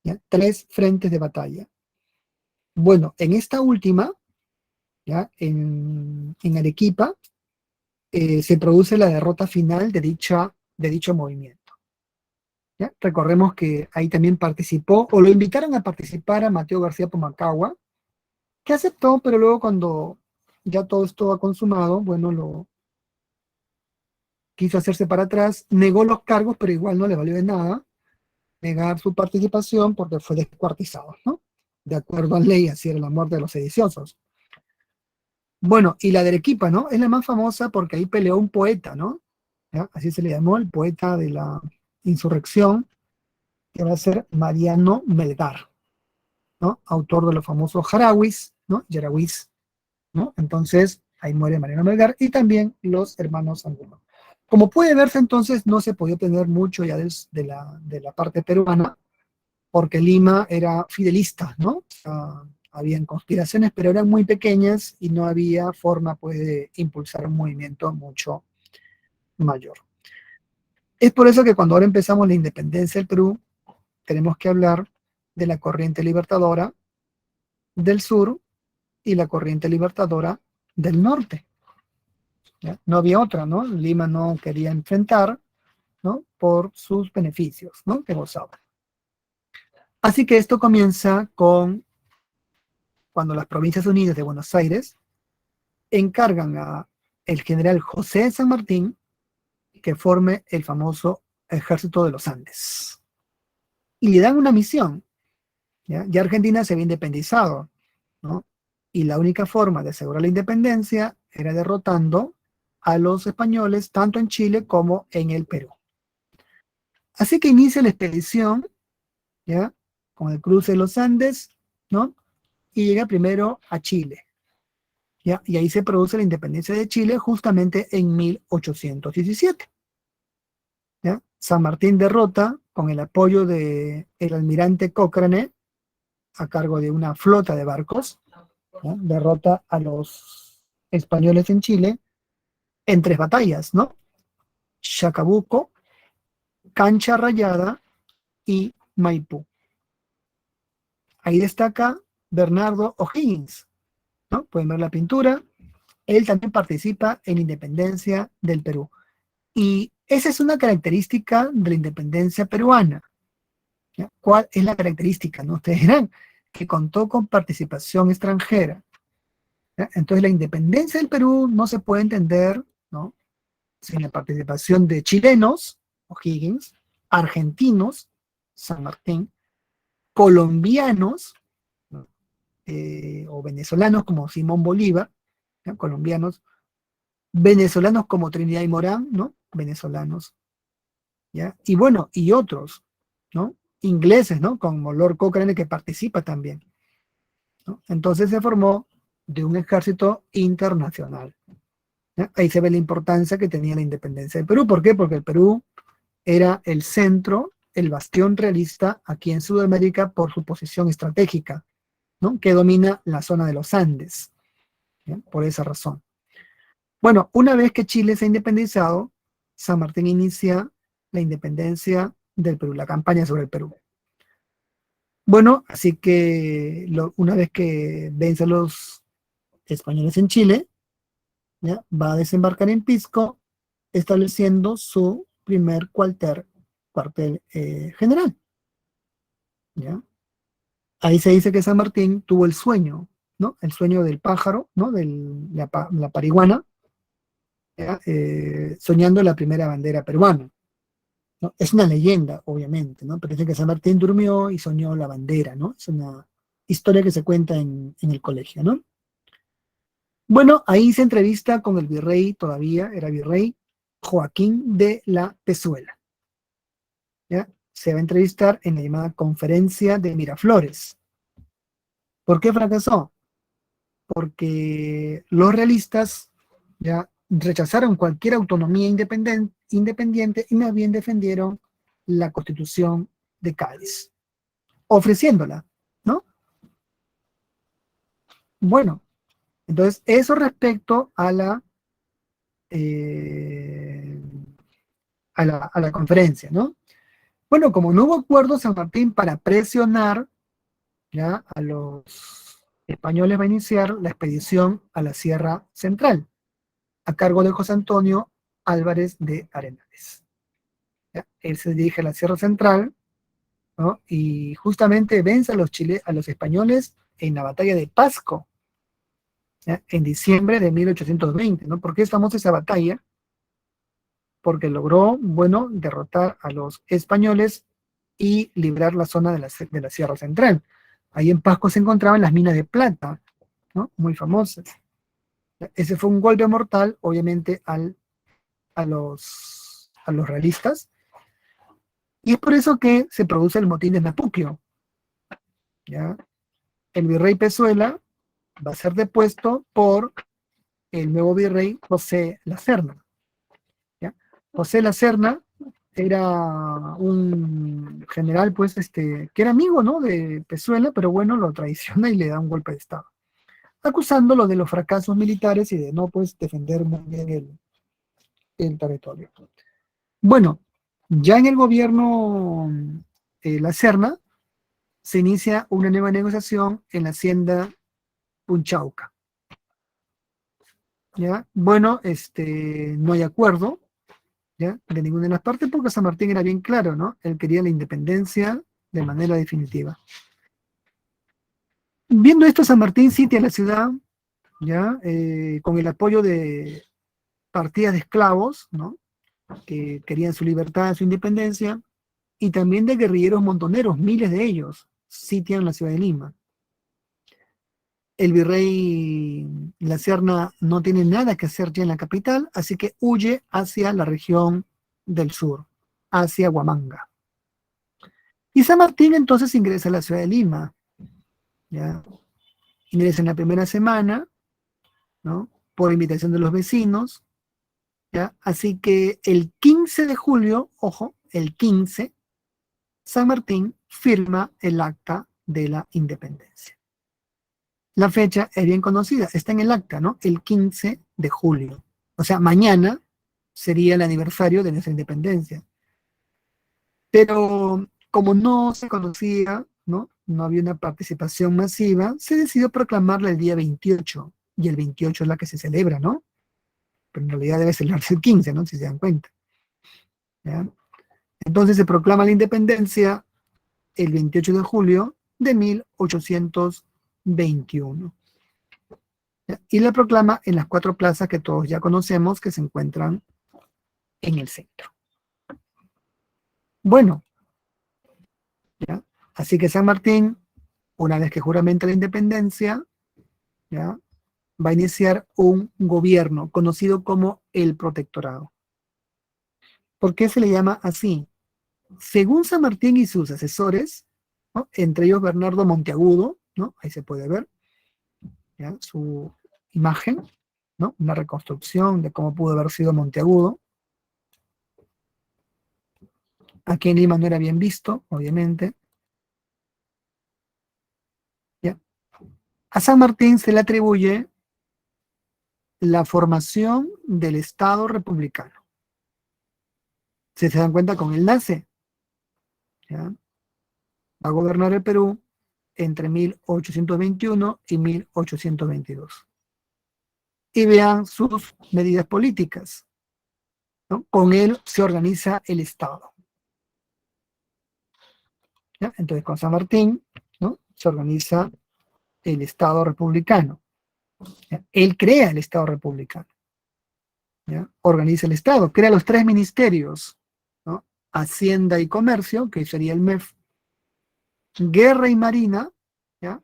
¿ya? Tres frentes de batalla. Bueno, en esta última, ¿ya? En Arequipa, se produce la derrota final de dicho movimiento. ¿Ya? Recordemos que ahí también participó, o lo invitaron a participar a Mateo García Pumacahua, que aceptó, pero luego cuando ya todo esto ha consumado, bueno, lo quiso hacerse para atrás, negó los cargos, pero igual no le valió de nada negar su participación porque fue descuartizado, ¿no? De acuerdo a ley, así era la muerte de los sediciosos. Bueno, y la de Arequipa, ¿no? Es la más famosa porque ahí peleó un poeta, ¿no? ¿Ya? Así se le llamó, el poeta de la insurrección, que va a ser Mariano Melgar, ¿no? Autor de los famosos Jarawis, ¿no? Yarawis, ¿no? Entonces, ahí muere Mariano Melgar y también los hermanos Angulo. Como puede verse, entonces, no se podía obtener mucho ya de la parte peruana, porque Lima era fidelista, ¿no? O sea, habían conspiraciones, pero eran muy pequeñas y no había forma, pues, de impulsar un movimiento mucho mayor. Es por eso que cuando ahora empezamos la independencia del Perú, tenemos que hablar de la corriente libertadora del sur y la corriente libertadora del norte. ¿Ya? No había otra, ¿no? Lima no quería enfrentar, ¿no? Por sus beneficios, ¿no? Que gozaba. Así que esto comienza con cuando las Provincias Unidas de Buenos Aires encargan a el general José de San Martín que forme el famoso Ejército de los Andes. Y le dan una misión. ¿Ya? Ya Argentina se había independizado, ¿no? Y la única forma de asegurar la independencia era derrotando a los españoles tanto en Chile como en el Perú. Así que inicia la expedición, ¿ya? Con el cruce de los Andes, ¿no? Y llega primero a Chile, ¿ya? Y ahí se produce la independencia de Chile justamente en 1817. ¿Ya? San Martín derrota con el apoyo del almirante Cochrane a cargo de una flota de barcos, ¿no? Derrota a los españoles en Chile en 3 batallas, ¿no? Chacabuco, Cancha Rayada y Maipú. Ahí destaca Bernardo O'Higgins, ¿no? Pueden ver la pintura. Él también participa en la independencia del Perú. Y esa es una característica de la independencia peruana. ¿Ya? ¿Cuál es la característica? ¿No? Ustedes dirán que contó con participación extranjera. ¿Ya? Entonces la independencia del Perú no se puede entender, ¿no? Sin la participación de chilenos, O'Higgins, argentinos, San Martín, colombianos, ¿no? O venezolanos como Simón Bolívar, ¿ya? Colombianos, venezolanos como Trinidad y Morán, ¿no? Venezolanos, ¿ya? Y bueno, y otros, ¿no? Ingleses, ¿no? Como Lord Cochrane que participa también, ¿no? Entonces se formó de un ejército internacional. ¿Ya? Ahí se ve la importancia que tenía la independencia del Perú. ¿Por qué? Porque el Perú era el centro, el bastión realista aquí en Sudamérica por su posición estratégica, ¿no? Que domina la zona de los Andes, ¿ya? Por esa razón. Bueno, una vez que Chile se ha independizado, San Martín inicia la independencia del Perú, la campaña sobre el Perú. Bueno, así que una vez que vence a los españoles en Chile, ¿ya? Va a desembarcar en Pisco, estableciendo su primer cuartel general. ¿Ya? Ahí se dice que San Martín tuvo el sueño, ¿no? El sueño del pájaro, ¿no? De la pariguana, ¿ya? Soñando la primera bandera peruana, ¿no? Es una leyenda, obviamente, ¿no? Pero dice que San Martín durmió y soñó la bandera, ¿no? Es una historia que se cuenta en el colegio, ¿no? Bueno, ahí se entrevista con el virrey, todavía era virrey, Joaquín de la Pezuela. ¿Ya? Se va a entrevistar en la llamada Conferencia de Miraflores. ¿Por qué fracasó? Porque los realistas ya rechazaron cualquier autonomía independiente y más bien defendieron la Constitución de Cádiz, ofreciéndola, ¿no? Bueno, entonces eso respecto eh, a la conferencia, ¿no? Bueno, como no hubo acuerdo, San Martín para presionar, ¿ya? A los españoles va a iniciar la expedición a la Sierra Central. a cargo de José Antonio Álvarez de Arenales. ¿Ya? Él se dirige a la Sierra Central, ¿no? Y justamente vence a los españoles en la batalla de Pasco, ¿ya? En diciembre de 1820, ¿no? ¿Por qué es famosa esa batalla? Porque logró, bueno, derrotar a los españoles y librar la zona de la Sierra Central. Ahí en Pasco se encontraban las minas de plata, ¿no? Muy famosas. Ese fue un golpe mortal, obviamente, a los realistas, y es por eso que se produce el motín de Napuquio, ¿ya? El virrey Pezuela va a ser depuesto por el nuevo virrey José La Serna, ¿ya? José La Serna era un general, pues, que era amigo, ¿no? De Pezuela, pero bueno, lo traiciona y le da un golpe de estado, acusándolo de los fracasos militares y de no, pues, defender muy bien el territorio. Bueno, ya en el gobierno La Serna se inicia una nueva negociación en la hacienda Punchauca. ¿Ya? Bueno, no hay acuerdo, ¿ya? De ninguna de las partes porque San Martín era bien claro, ¿no? Él quería la independencia de manera definitiva. Viendo esto, San Martín sitia la ciudad, ¿ya? Con el apoyo de partidas de esclavos, ¿no? Que querían su libertad, su independencia, y también de guerrilleros montoneros, miles de ellos, sitian la ciudad de Lima. El virrey La Serna no tiene nada que hacer ya en la capital, así que huye hacia la región del sur, hacia Huamanga. Y San Martín entonces ingresa a la ciudad de Lima, ¿ya? Ingresa en la primera semana, ¿no? Por invitación de los vecinos, ¿ya? Así que el 15 de julio, ojo, el 15, San Martín firma el acta de la independencia. La fecha es bien conocida, está en el acta, ¿no? El 15 de julio. O sea, mañana sería el aniversario de nuestra independencia. Pero como no se conocía, ¿no? No había una participación masiva, se decidió proclamarla el día 28. Y el 28 es la que se celebra, ¿no? Pero en realidad debe celebrarse el 15, ¿no? Si se dan cuenta. ¿Ya? Entonces se proclama la independencia el 28 de julio de 1821. Y la proclama en las 4 plazas que todos ya conocemos que se encuentran en el centro. Bueno, ¿ya? Así que San Martín, una vez que juramenta la independencia, ¿ya? Va a iniciar un gobierno conocido como el protectorado. ¿Por qué se le llama así? Según San Martín y sus asesores, ¿no? Entre ellos Bernardo Monteagudo, ¿no? Ahí se puede ver, ¿ya? Su imagen, ¿no? Una reconstrucción de cómo pudo haber sido Monteagudo. Aquí en Lima no era bien visto, obviamente. ¿Ya? A San Martín se le atribuye la formación del Estado republicano. Si se dan cuenta, con él nace, ¿ya? Va a gobernar el Perú entre 1821 y 1822. Y vean sus medidas políticas, ¿no? Con él se organiza el Estado, ¿ya? Entonces, con San Martín, ¿no? Se organiza el Estado republicano, ¿ya? Él crea el Estado republicano, ¿ya? Organiza el Estado, crea los 3 ministerios, ¿no? Hacienda y Comercio, que sería el MEF, Guerra y Marina, ¿ya?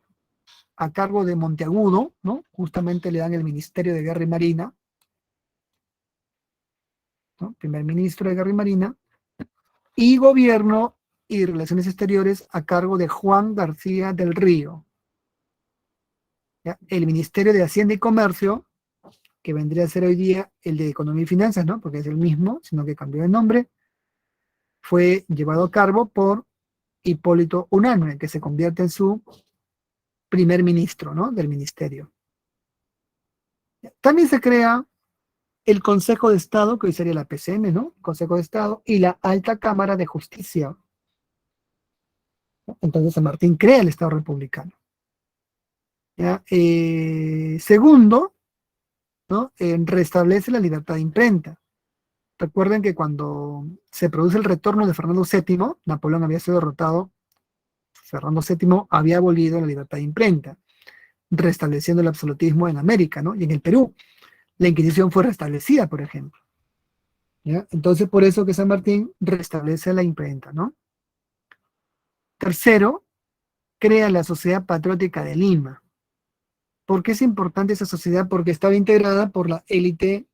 A cargo de Monteagudo, ¿no? Justamente le dan el Ministerio de Guerra y Marina, ¿no? Primer ministro de Guerra y Marina, y Gobierno y Relaciones Exteriores a cargo de Juan García del Río. ¿Ya? El Ministerio de Hacienda y Comercio, que vendría a ser hoy día el de Economía y Finanzas, ¿no? Porque es el mismo, sino que cambió de nombre, fue llevado a cargo por Hipólito Unanue, que se convierte en su primer ministro, ¿no? Del ministerio. También se crea el Consejo de Estado, que hoy sería la PCM, ¿no? Consejo de Estado, y la Alta Cámara de Justicia. Entonces San Martín crea el Estado republicano. ¿Ya? Segundo, ¿no? Restablece la libertad de imprenta. Recuerden que cuando se produce el retorno de Fernando VII, Napoleón había sido derrotado, Fernando VII había abolido la libertad de imprenta, restableciendo el absolutismo en América, ¿no? Y en el Perú, la Inquisición fue restablecida, por ejemplo. ¿Ya? Entonces, por eso que San Martín restablece la imprenta, ¿no? Tercero, crea la Sociedad Patriótica de Lima. ¿Por qué es importante esa sociedad? Porque estaba integrada por la élite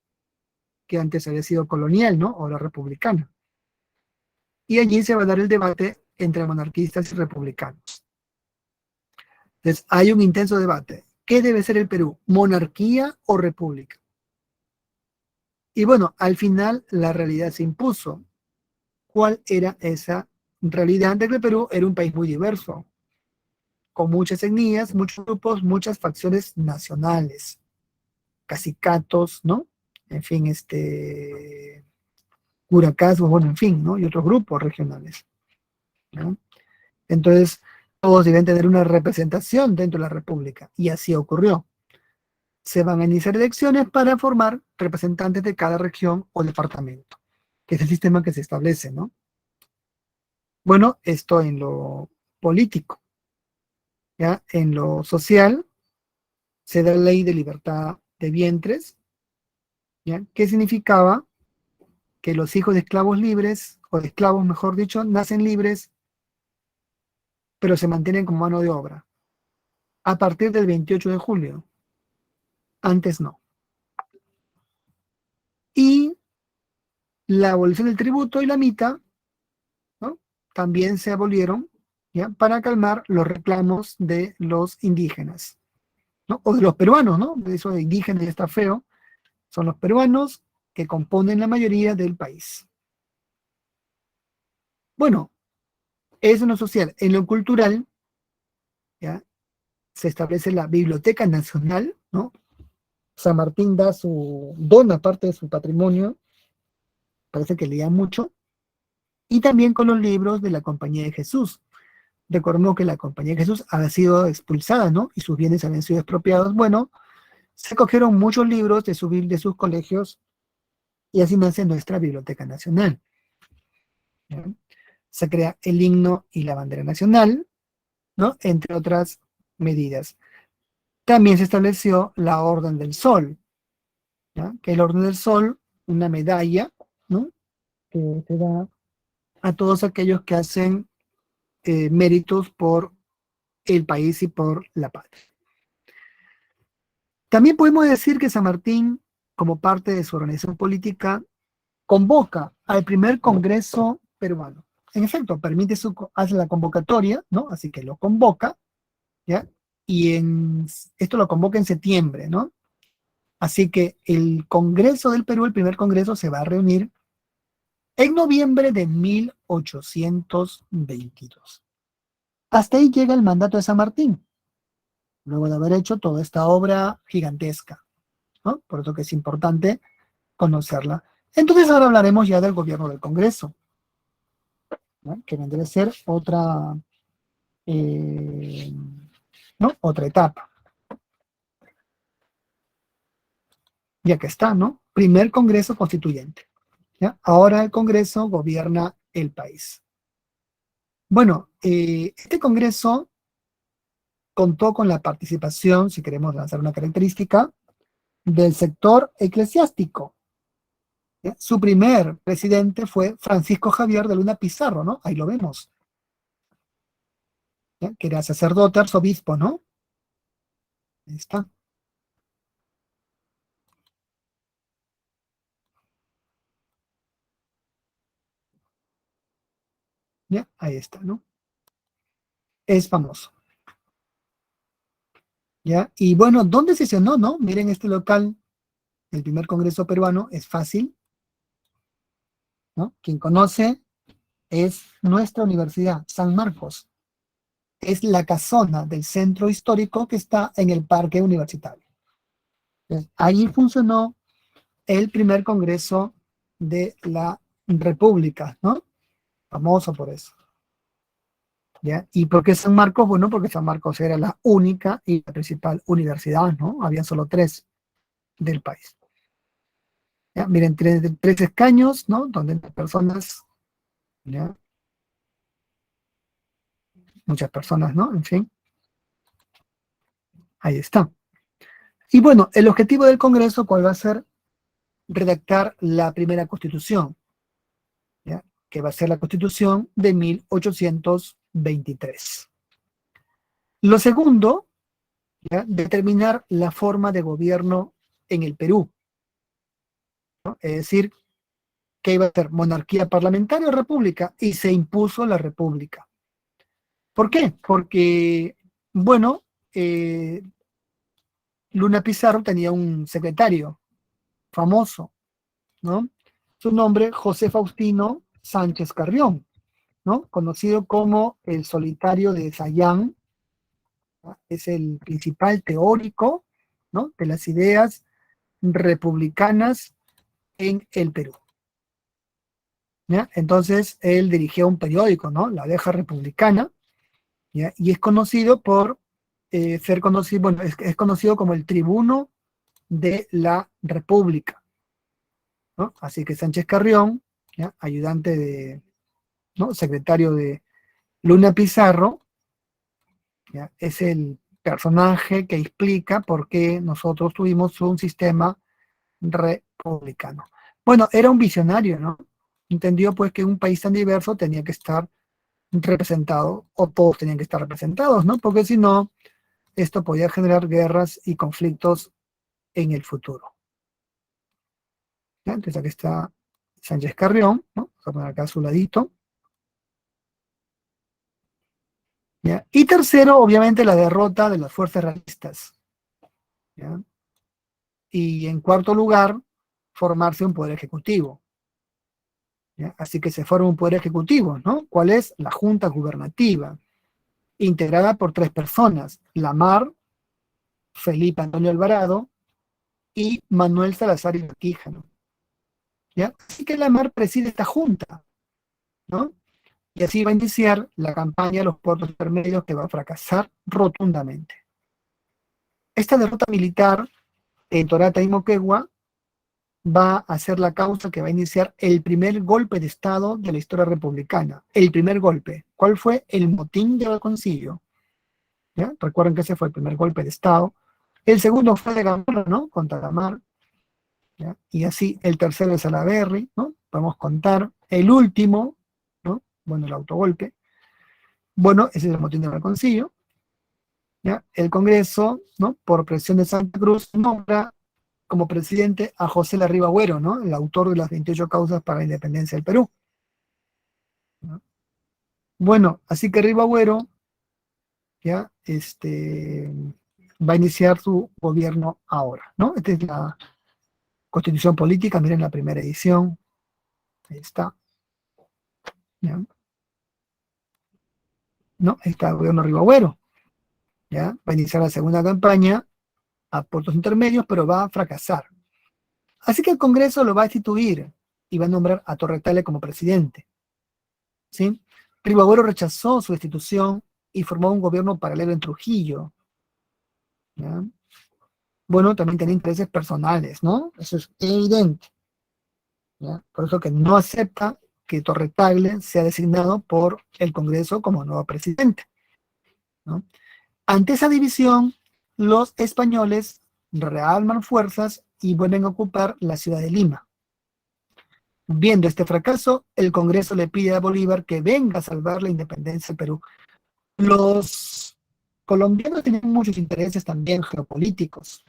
que antes había sido colonial, ¿no? Ahora republicana. Y allí se va a dar el debate entre monarquistas y republicanos. Entonces, hay un intenso debate. ¿Qué debe ser el Perú? ¿Monarquía o república? Y bueno, al final la realidad se impuso. ¿Cuál era esa realidad? De que el Perú era un país muy diverso, con muchas etnias, muchos grupos, muchas facciones nacionales, cacicatos, ¿no? En fin, Curacasos, bueno, en fin, ¿no? Y otros grupos regionales, ¿no? Entonces, todos deben tener una representación dentro de la República, y así ocurrió. Se van a iniciar elecciones para formar representantes de cada región o departamento, que es el sistema que se establece, ¿no? Bueno, esto en lo político, ¿ya? En lo social, se da la ley de libertad de vientres, ¿ya? ¿Qué significaba? Que los hijos de esclavos libres, o de esclavos, mejor dicho, nacen libres, pero se mantienen como mano de obra, a partir del 28 de julio, antes no. Y la abolición del tributo y la mita, ¿no? También se abolieron, ¿ya? Para calmar los reclamos de los indígenas, ¿no? O de los peruanos, ¿no? Eso de indígenas ya está feo, son los peruanos que componen la mayoría del país. Bueno, eso en lo social. En lo cultural, ¿ya? Se establece la Biblioteca Nacional, ¿no? San Martín dona parte de su patrimonio, parece que leía mucho, y también con los libros de la Compañía de Jesús. Recordemos que la Compañía de Jesús había sido expulsada, ¿no? Y sus bienes habían sido expropiados. Bueno, se cogieron muchos libros de sus colegios, y así nace nuestra Biblioteca Nacional, ¿ya? Se crea el himno y la bandera nacional, ¿no? Entre otras medidas. También se estableció la Orden del Sol, ¿ya? Que el Orden del Sol, una medalla, ¿no? Que se da a todos aquellos que hacen méritos por el país y por la patria. También podemos decir que San Martín, como parte de su organización política, convoca al primer Congreso peruano. En efecto, hace la convocatoria, ¿no? Así que lo convoca, ¿ya? Y esto lo convoca en septiembre, ¿no? Así que el Congreso del Perú, el primer Congreso, se va a reunir en noviembre de 1822. Hasta ahí llega el mandato de San Martín, luego de haber hecho toda esta obra gigantesca, ¿no? Por eso que es importante conocerla. Entonces ahora hablaremos ya del gobierno del Congreso, ¿no? Que vendría a ser eh, ¿no? Otra etapa. Ya que está, ¿no? Primer Congreso Constituyente, ¿ya? Ahora el Congreso gobierna el país. Bueno, este Congreso contó con la participación, si queremos lanzar una característica, del sector eclesiástico. ¿Ya? Su primer presidente fue Francisco Javier de Luna Pizarro, ¿no? Ahí lo vemos, ¿ya? Que era sacerdote, arzobispo, ¿no? Ahí está. ¿Ya? Ahí está, ¿no? Es famoso, ¿ya? Y bueno, ¿dónde se cenó, no? Miren este local, el primer Congreso peruano, es fácil, ¿no? Quien conoce es nuestra universidad, San Marcos. Es la casona del centro histórico que está en el parque universitario. Entonces, allí funcionó el primer Congreso de la República, ¿no? Famoso por eso, ¿ya? ¿Y por qué San Marcos? Bueno, porque San Marcos era la única y la principal universidad, ¿no? Había solo tres. del país. ¿Ya? Miren, tres escaños, ¿no? Donde las personas, ¿ya? Muchas personas, ¿no? En fin, ahí está. Y bueno, el objetivo del Congreso, ¿cuál va a ser? Redactar la primera constitución, ¿ya? Que va a ser la constitución de 1823. Lo segundo, ¿ya? Determinar la forma de gobierno en el Perú, ¿no? Es decir, que iba a ser monarquía parlamentaria o república, y se impuso la república. ¿Por qué? Porque, bueno, Luna Pizarro tenía un secretario famoso, ¿no? Su nombre, José Faustino Sánchez Carrión, ¿no? Conocido como el solitario de Sayán, ¿no? Es el principal teórico, ¿no? De las ideas republicanas en el Perú, ¿ya? Entonces, él dirigió un periódico, ¿no? La Abeja Republicana, ¿ya? Y es conocido por ser conocido, bueno, es conocido como el tribuno de la República, ¿no? Así que Sánchez Carrión, ¿ya? Ayudante de, ¿no? Secretario de Luna Pizarro, ¿ya? Es el personaje que explica por qué nosotros tuvimos un sistema republicano. Bueno, era un visionario, ¿no? Entendió pues que un país tan diverso tenía que estar representado, o todos tenían que estar representados, ¿no? Porque si no, esto podía generar guerras y conflictos en el futuro. ¿Ya? Entonces aquí está Sánchez Carrión, ¿no? Vamos a poner acá a su ladito. ¿Ya? Y tercero, obviamente, la derrota de las fuerzas realistas. ¿Ya? Y en cuarto lugar, formarse un poder ejecutivo. ¿Ya? Así que se forma un poder ejecutivo, ¿no? ¿Cuál es? La Junta Gubernativa, integrada por tres personas: Lamar, Felipe Antonio Alvarado y Manuel Salazar y Quijano. ¿Ya? Así que Lamar preside esta junta, ¿no? Y así va a iniciar la campaña de los puertos intermedios, que va a fracasar rotundamente. Esta derrota militar en Torata y Moquegua va a ser la causa que va a iniciar el primer golpe de Estado de la historia republicana. El primer golpe. ¿Cuál fue? El motín de Balconcillo. ¿Ya? Recuerden que ese fue el primer golpe de Estado. El segundo fue de Gamarra, ¿no? Contra Gamarra. ¿Ya? Y así el tercero de Salaverry, ¿no? Podemos contar. El último, ¿no? Bueno, el autogolpe. Bueno, ese es el motín de Balconcillo. ¿Ya? El Congreso, ¿no? Por presión de Santa Cruz, nombra como presidente a José Larriba Agüero, ¿no? El autor de las 28 causas para la independencia del Perú, ¿no? Bueno, así que Riva Agüero, ya, va a iniciar su gobierno ahora, ¿no? Esta es la Constitución Política, miren la primera edición, ahí está, ¿ya? ¿No? Ahí está el gobierno Riva Agüero, ¿ya? Va a iniciar la segunda campaña a puertos intermedios, pero va a fracasar. Así que el Congreso lo va a destituir y va a nombrar a Torretale como presidente, ¿sí? Ribagüero rechazó su destitución y formó un gobierno paralelo en Trujillo, ¿ya? Bueno, también tenía intereses personales, ¿no? Eso es evidente, ¿ya? Por eso que no acepta que Torretagle sea designado por el Congreso como nuevo presidente, ¿no? Ante esa división, los españoles rearman fuerzas y vuelven a ocupar la ciudad de Lima. Viendo este fracaso, el Congreso le pide a Bolívar que venga a salvar la independencia del Perú. Los colombianos tenían muchos intereses también geopolíticos.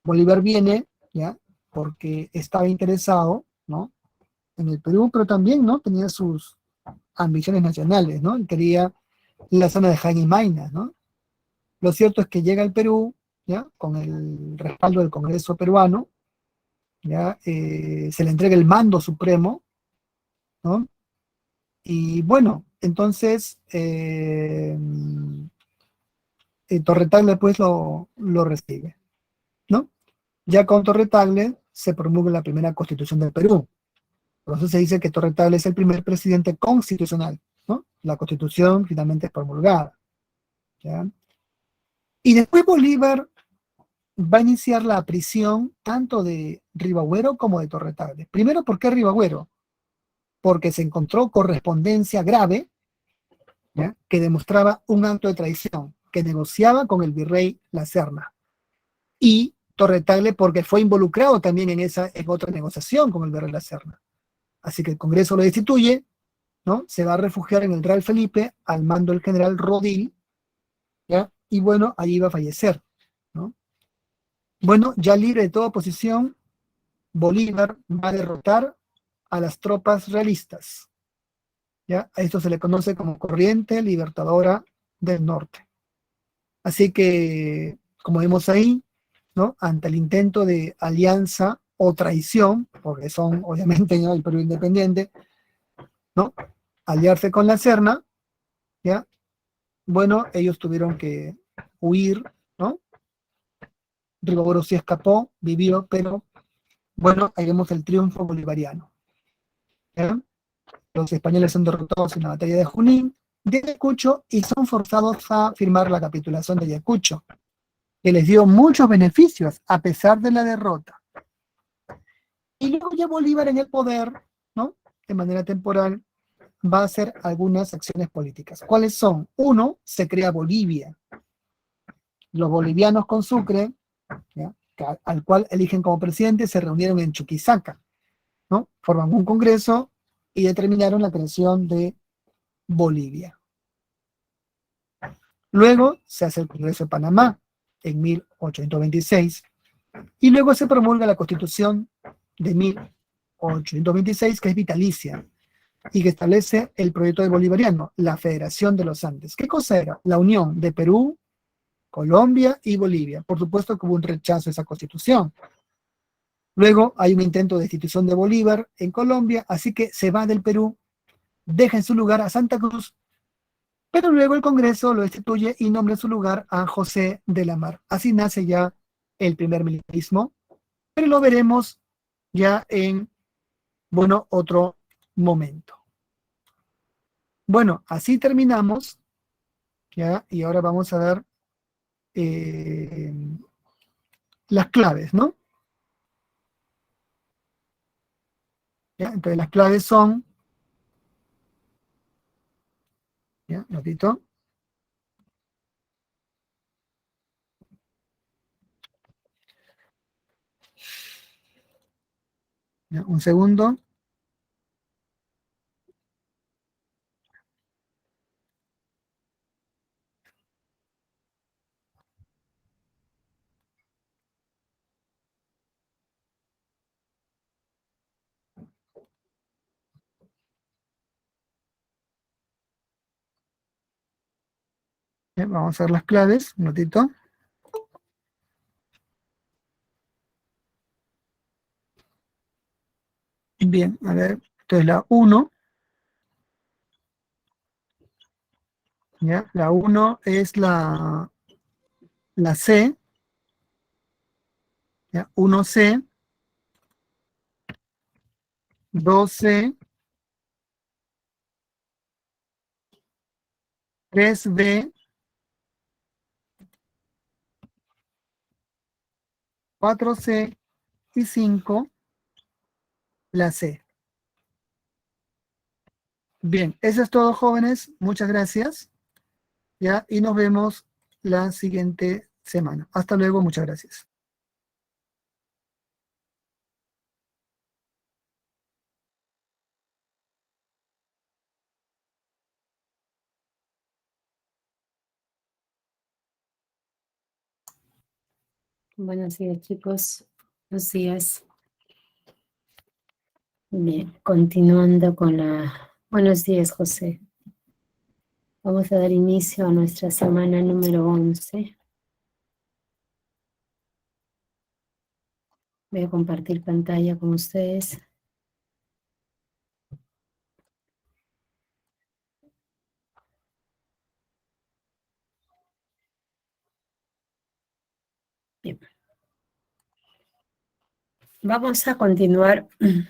Bolívar viene, ¿ya? Porque estaba interesado, ¿no? En el Perú, pero también, ¿no? Tenía sus ambiciones nacionales, ¿no? Y quería la zona de Jaime Maynas, ¿no? Lo cierto es que llega al Perú, ¿ya? Con el respaldo del Congreso peruano, ¿ya? Se le entrega el mando supremo, ¿no? Y bueno, entonces Torretagle pues lo recibe, ¿no? Ya con Torretagle se promulga la primera constitución del Perú. Por eso se dice que Torretagle es el primer presidente constitucional, ¿no? La constitución finalmente es promulgada, ¿ya? Y después Bolívar va a iniciar la prisión tanto de Ribagüero como de Torre. Primero, ¿por qué Ribagüero? Porque se encontró correspondencia grave, ¿ya?, que demostraba un acto de traición, que negociaba con el virrey La Serna. Y Torre porque fue involucrado también en otra negociación con el virrey La Serna. Así que el Congreso lo destituye, ¿no? Se va a refugiar en el Real Felipe al mando del general Rodil, ¿ya? Y bueno, allí va a fallecer, ¿no? Bueno, ya libre de toda oposición, Bolívar va a derrotar a las tropas realistas, ¿ya? A esto se le conoce como Corriente Libertadora del Norte. Así que, como vemos ahí, ¿no?, ante el intento de alianza o traición, porque son obviamente, ¿no?, el Perú independiente, ¿no?, aliarse con la Serna, ¿ya? Bueno, ellos tuvieron que huir, ¿no? Rivadavia sí escapó, vivió, pero bueno, ahí vemos el triunfo bolivariano, ¿ya? Los españoles son derrotados en la batalla de Junín, de Ayacucho, y son forzados a firmar la capitulación de Ayacucho, que les dio muchos beneficios a pesar de la derrota. Y luego ya Bolívar en el poder, ¿no?, de manera temporal, va a hacer algunas acciones políticas. ¿Cuáles son? Uno, se crea Bolivia. Los bolivianos con Sucre, ¿ya?, al cual eligen como presidente, se reunieron en Chuquisaca, ¿no? Forman un congreso y determinaron la creación de Bolivia. Luego se hace el Congreso de Panamá en 1826 y luego se promulga la Constitución de 1826, que es vitalicia y que establece el proyecto de bolivariano, la Federación de los Andes. ¿Qué cosa era? La unión de Perú, Colombia y Bolivia. Por supuesto que hubo un rechazo a esa constitución. Luego hay un intento de destitución de Bolívar en Colombia, así que se va del Perú, deja en su lugar a Santa Cruz, pero luego el Congreso lo destituye y nombra en su lugar a José de la Mar. Así nace ya el primer militarismo, pero lo veremos ya en, bueno, otro momento. Bueno, así terminamos, ¿ya? Y ahora vamos a ver eh, las claves, ¿no? ¿Ya? Entonces las claves son, ¿ya?, notito. ¿Ya? Un segundo. ¿Ya? Vamos a ver las claves, un notito. Bien, a ver, entonces la uno, ¿ya? La uno es la C, ¿ya? 1C, 2C, 3B, 4C y 5, la C. Bien, eso es todo, jóvenes. Muchas gracias, ¿ya? Y nos vemos la siguiente semana. Hasta luego, muchas gracias. Buenos días, chicos. Buenos días. Bien, continuando con la... Buenos días, José. Vamos a dar inicio a nuestra semana número 11. Voy a compartir pantalla con ustedes. Bien. Vamos a continuar en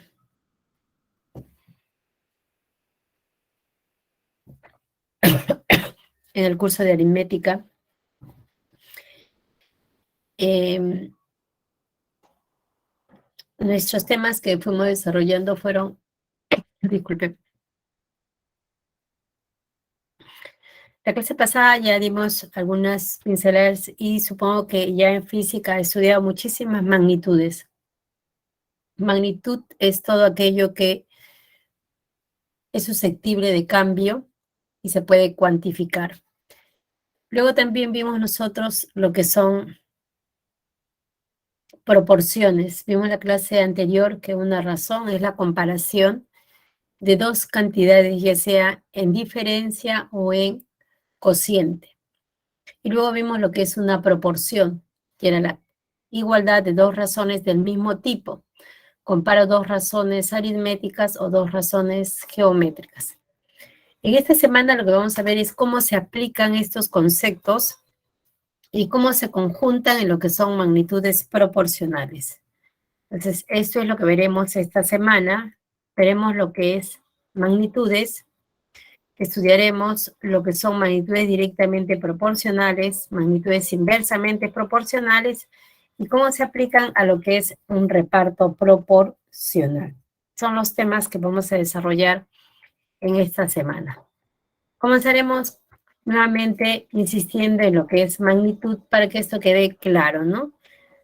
el curso de aritmética. Nuestros temas que fuimos desarrollando fueron, disculpe, la clase pasada ya dimos algunas pinceladas y supongo que ya en física he estudiado muchísimas magnitudes. Magnitud es todo aquello que es susceptible de cambio y se puede cuantificar. Luego también vimos nosotros lo que son proporciones. Vimos en la clase anterior que una razón es la comparación de dos cantidades, ya sea en diferencia o en cociente. Y luego vimos lo que es una proporción, que era la igualdad de dos razones del mismo tipo. Comparo dos razones aritméticas o dos razones geométricas. En esta semana lo que vamos a ver es cómo se aplican estos conceptos y cómo se conjuntan en lo que son magnitudes proporcionales. Entonces, esto es lo que veremos esta semana. Veremos lo que es magnitudes, estudiaremos lo que son magnitudes directamente proporcionales, magnitudes inversamente proporcionales y cómo se aplican a lo que es un reparto proporcional. Son los temas que vamos a desarrollar en esta semana. Comenzaremos nuevamente insistiendo en lo que es magnitud para que esto quede claro, ¿no?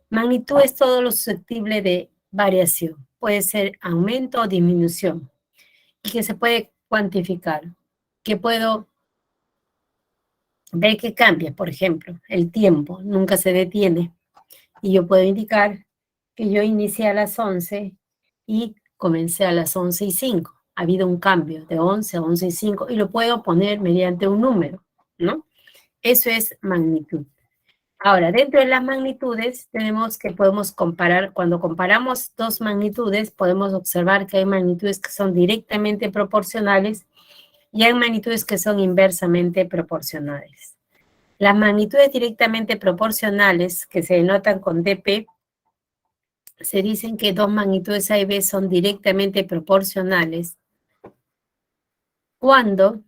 Magnitud es todo lo susceptible de variación. Puede ser aumento o disminución y que se puede cuantificar, que puedo ver que cambia, por ejemplo, el tiempo nunca se detiene y yo puedo indicar que yo inicié a las 11 y comencé a las 11:05. Ha habido un cambio de 11 a 11:05 y lo puedo poner mediante un número, ¿no? Eso es magnitud. Ahora, dentro de las magnitudes tenemos que podemos comparar, cuando comparamos dos magnitudes, podemos observar que hay magnitudes que son directamente proporcionales y hay magnitudes que son inversamente proporcionales. Las magnitudes directamente proporcionales, que se denotan con dp, se dicen que dos magnitudes A y B son directamente proporcionales cuando,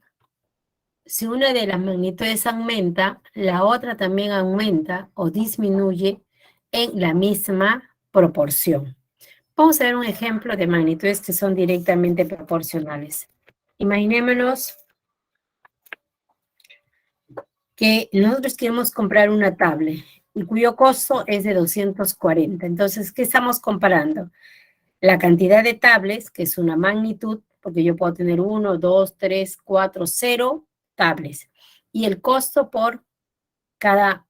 si una de las magnitudes aumenta, la otra también aumenta o disminuye en la misma proporción. Vamos a ver un ejemplo de magnitudes que son directamente proporcionales. Imaginémonos que nosotros queremos comprar una tablet y cuyo costo es de 240. Entonces, ¿qué estamos comparando? La cantidad de tablets, que es una magnitud, porque yo puedo tener 1, 2, 3, 4, 0 tablets, y el costo por cada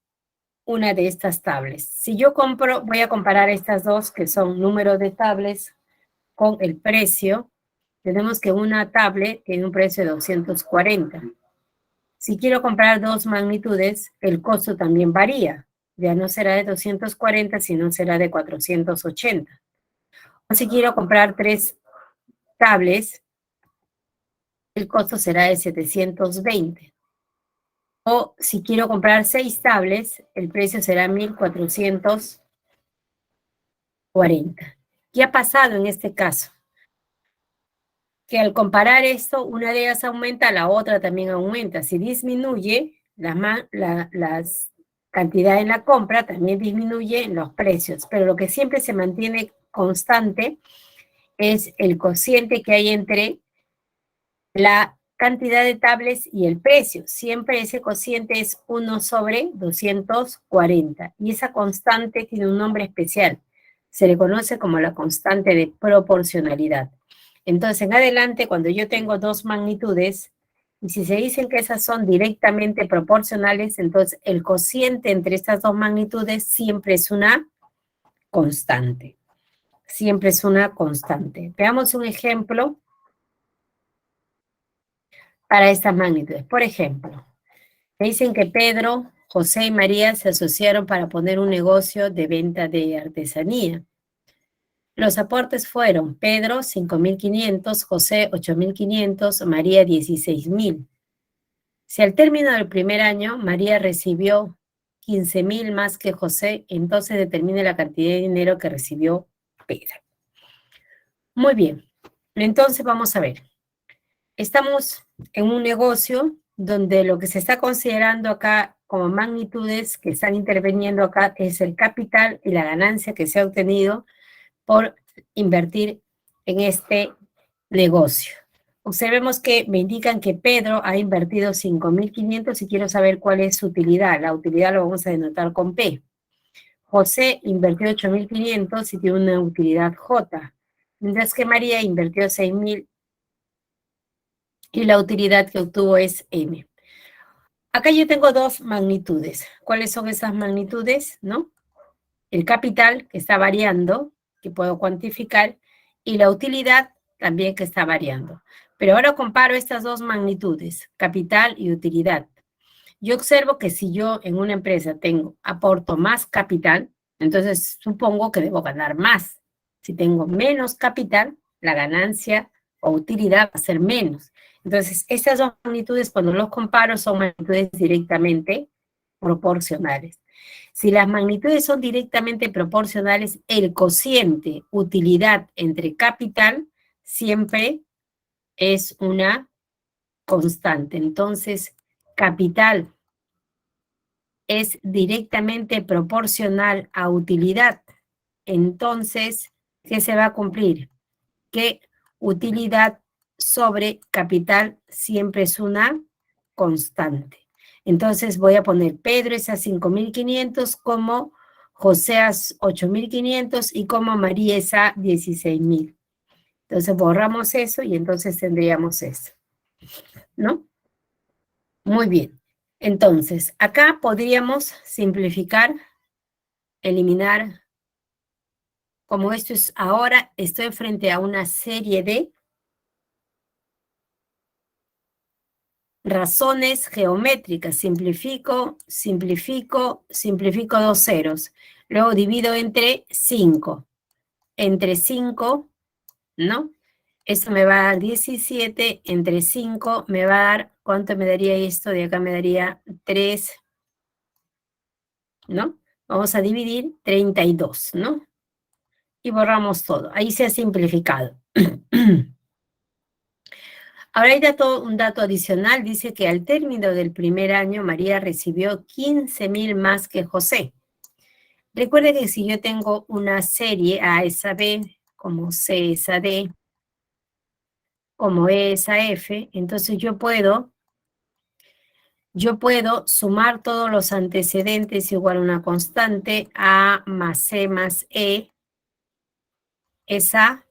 una de estas tablets. Si yo compro, voy a comparar estas dos, que son número de tablets, con el precio. Tenemos que una tablet tiene un precio de 240. Si quiero comprar dos magnitudes, el costo también varía. Ya no será de 240, sino será de 480. O si quiero comprar tres tablets, el costo será de 720. O si quiero comprar 6 tablets, el precio será 1440. ¿Qué ha pasado en este caso? Que al comparar esto, una de ellas aumenta, la otra también aumenta. Si disminuye las cantidades en la compra, también disminuyen los precios. Pero lo que siempre se mantiene constante es el cociente que hay entre la cantidad de tablets y el precio. Siempre ese cociente es 1/240. Y esa constante tiene un nombre especial. Se le conoce como la constante de proporcionalidad. Entonces, en adelante, cuando yo tengo dos magnitudes, y si se dicen que esas son directamente proporcionales, entonces el cociente entre estas dos magnitudes siempre es una constante. Siempre es una constante. Veamos un ejemplo para estas magnitudes. Por ejemplo, me dicen que Pedro, José y María se asociaron para poner un negocio de venta de artesanía. Los aportes fueron Pedro 5.500, José 8.500, María 16.000. Si al término del primer año María recibió 15.000 más que José, entonces determine la cantidad de dinero que recibió Pedro. Muy bien, entonces vamos a ver. Estamos en un negocio donde lo que se está considerando acá como magnitudes que están interviniendo acá es el capital y la ganancia que se ha obtenido por invertir en este negocio. Observemos que me indican que Pedro ha invertido 5.500 y quiero saber cuál es su utilidad. La utilidad lo vamos a denotar con P. José invirtió 8.500 y tiene una utilidad J, mientras que María invirtió 6.000 y la utilidad que obtuvo es M. Acá yo tengo dos magnitudes. ¿Cuáles son esas magnitudes? ¿No? El capital, que está variando, que puedo cuantificar, y la utilidad también que está variando. Pero ahora comparo estas dos magnitudes, capital y utilidad. Yo observo que si yo en una empresa aporto más capital, entonces supongo que debo ganar más. Si tengo menos capital, la ganancia o utilidad va a ser menos. Entonces, estas dos magnitudes, cuando los comparo, son magnitudes directamente proporcionales. Si las magnitudes son directamente proporcionales, el cociente utilidad entre capital siempre es una constante. Entonces, capital es directamente proporcional a utilidad. Entonces, ¿qué se va a cumplir? Que utilidad sobre capital siempre es una constante. Entonces voy a poner Pedro es a 5.500, como José a 8.500 y como María es a 16.000. Entonces borramos eso y entonces tendríamos eso, ¿no? Muy bien. Entonces, acá podríamos simplificar, eliminar, como esto es ahora, estoy frente a una serie de razones geométricas. Simplifico, simplifico, simplifico dos ceros. Luego divido entre 5. Entre 5, ¿no? Esto me va a dar 17, entre 5 me va a dar, ¿cuánto me daría esto? De acá me daría 3, ¿no? Vamos a dividir 32, ¿no? Y borramos todo. Ahí se ha simplificado. Ahora hay un dato adicional. Dice que al término del primer año, María recibió 15.000 más que José. Recuerde que si yo tengo una serie A es a B, como C es a D, como E es a F, entonces yo puedo sumar todos los antecedentes igual a una constante. A más C más E es A,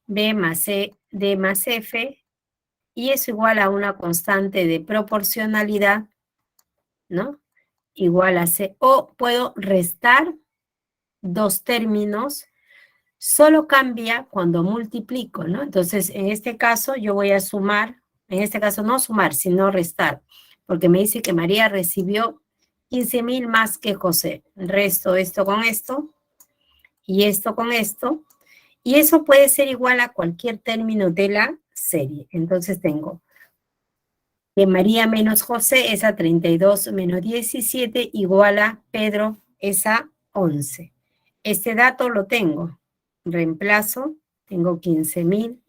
B más C, D más F, y es igual a una constante de proporcionalidad, ¿no? Igual a C. O puedo restar dos términos, solo cambia cuando multiplico, ¿no? Entonces, en este caso yo voy a sumar, en este caso no sumar, sino restar, porque me dice que María recibió 15.000 más que José. Resto esto con esto, y esto con esto, y eso puede ser igual a cualquier término de la serie. Entonces tengo que María menos José es a 32 menos 17 igual a Pedro es a 11. Este dato lo tengo. Reemplazo, tengo 15.000.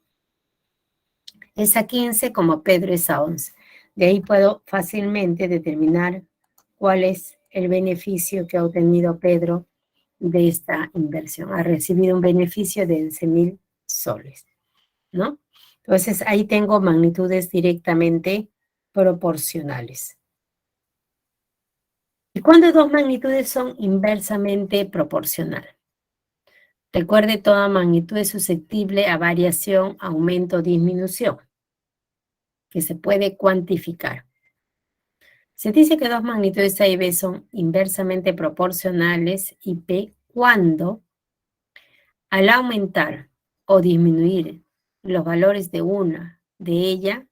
Es a 15 como Pedro es a 11. De ahí puedo fácilmente determinar cuál es el beneficio que ha obtenido Pedro de esta inversión. Ha recibido un beneficio de 11.000 soles, ¿no? Entonces ahí tengo magnitudes directamente proporcionales. ¿Y cuándo dos magnitudes son inversamente proporcionales? Recuerde, toda magnitud es susceptible a variación, aumento o disminución, que se puede cuantificar. Se dice que dos magnitudes A y B son inversamente proporcionales y P cuando al aumentar o disminuir los valores de una de ellas,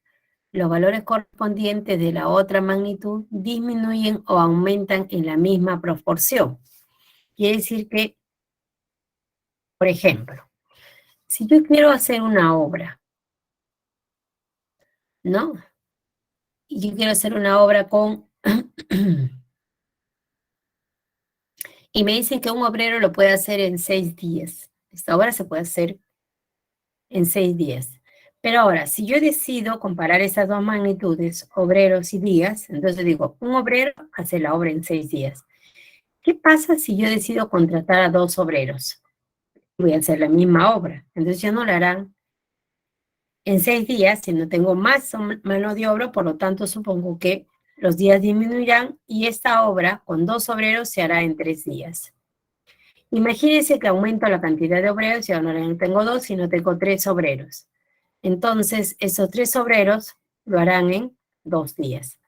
los valores correspondientes de la otra magnitud disminuyen o aumentan en la misma proporción. Quiere decir que, por ejemplo, si yo quiero hacer una obra, ¿no? Y yo quiero hacer una obra con... y me dicen que un obrero lo puede hacer en 6 días. Esta obra se puede hacer en 6 días. Pero ahora, si yo decido comparar esas dos magnitudes, obreros y días, entonces digo, un obrero hace la obra en 6 días. ¿Qué pasa si yo decido contratar a 2 obreros? Voy a hacer la misma obra. Entonces ya no la harán en 6 días, si no tengo más mano de obra, por lo tanto supongo que los días disminuirán y esta obra con 2 obreros se hará en 3 días. Imagínense que aumento la cantidad de obreros y ahora no tengo 2, sino tengo 3 obreros. Entonces, esos 3 obreros lo harán en 2 días.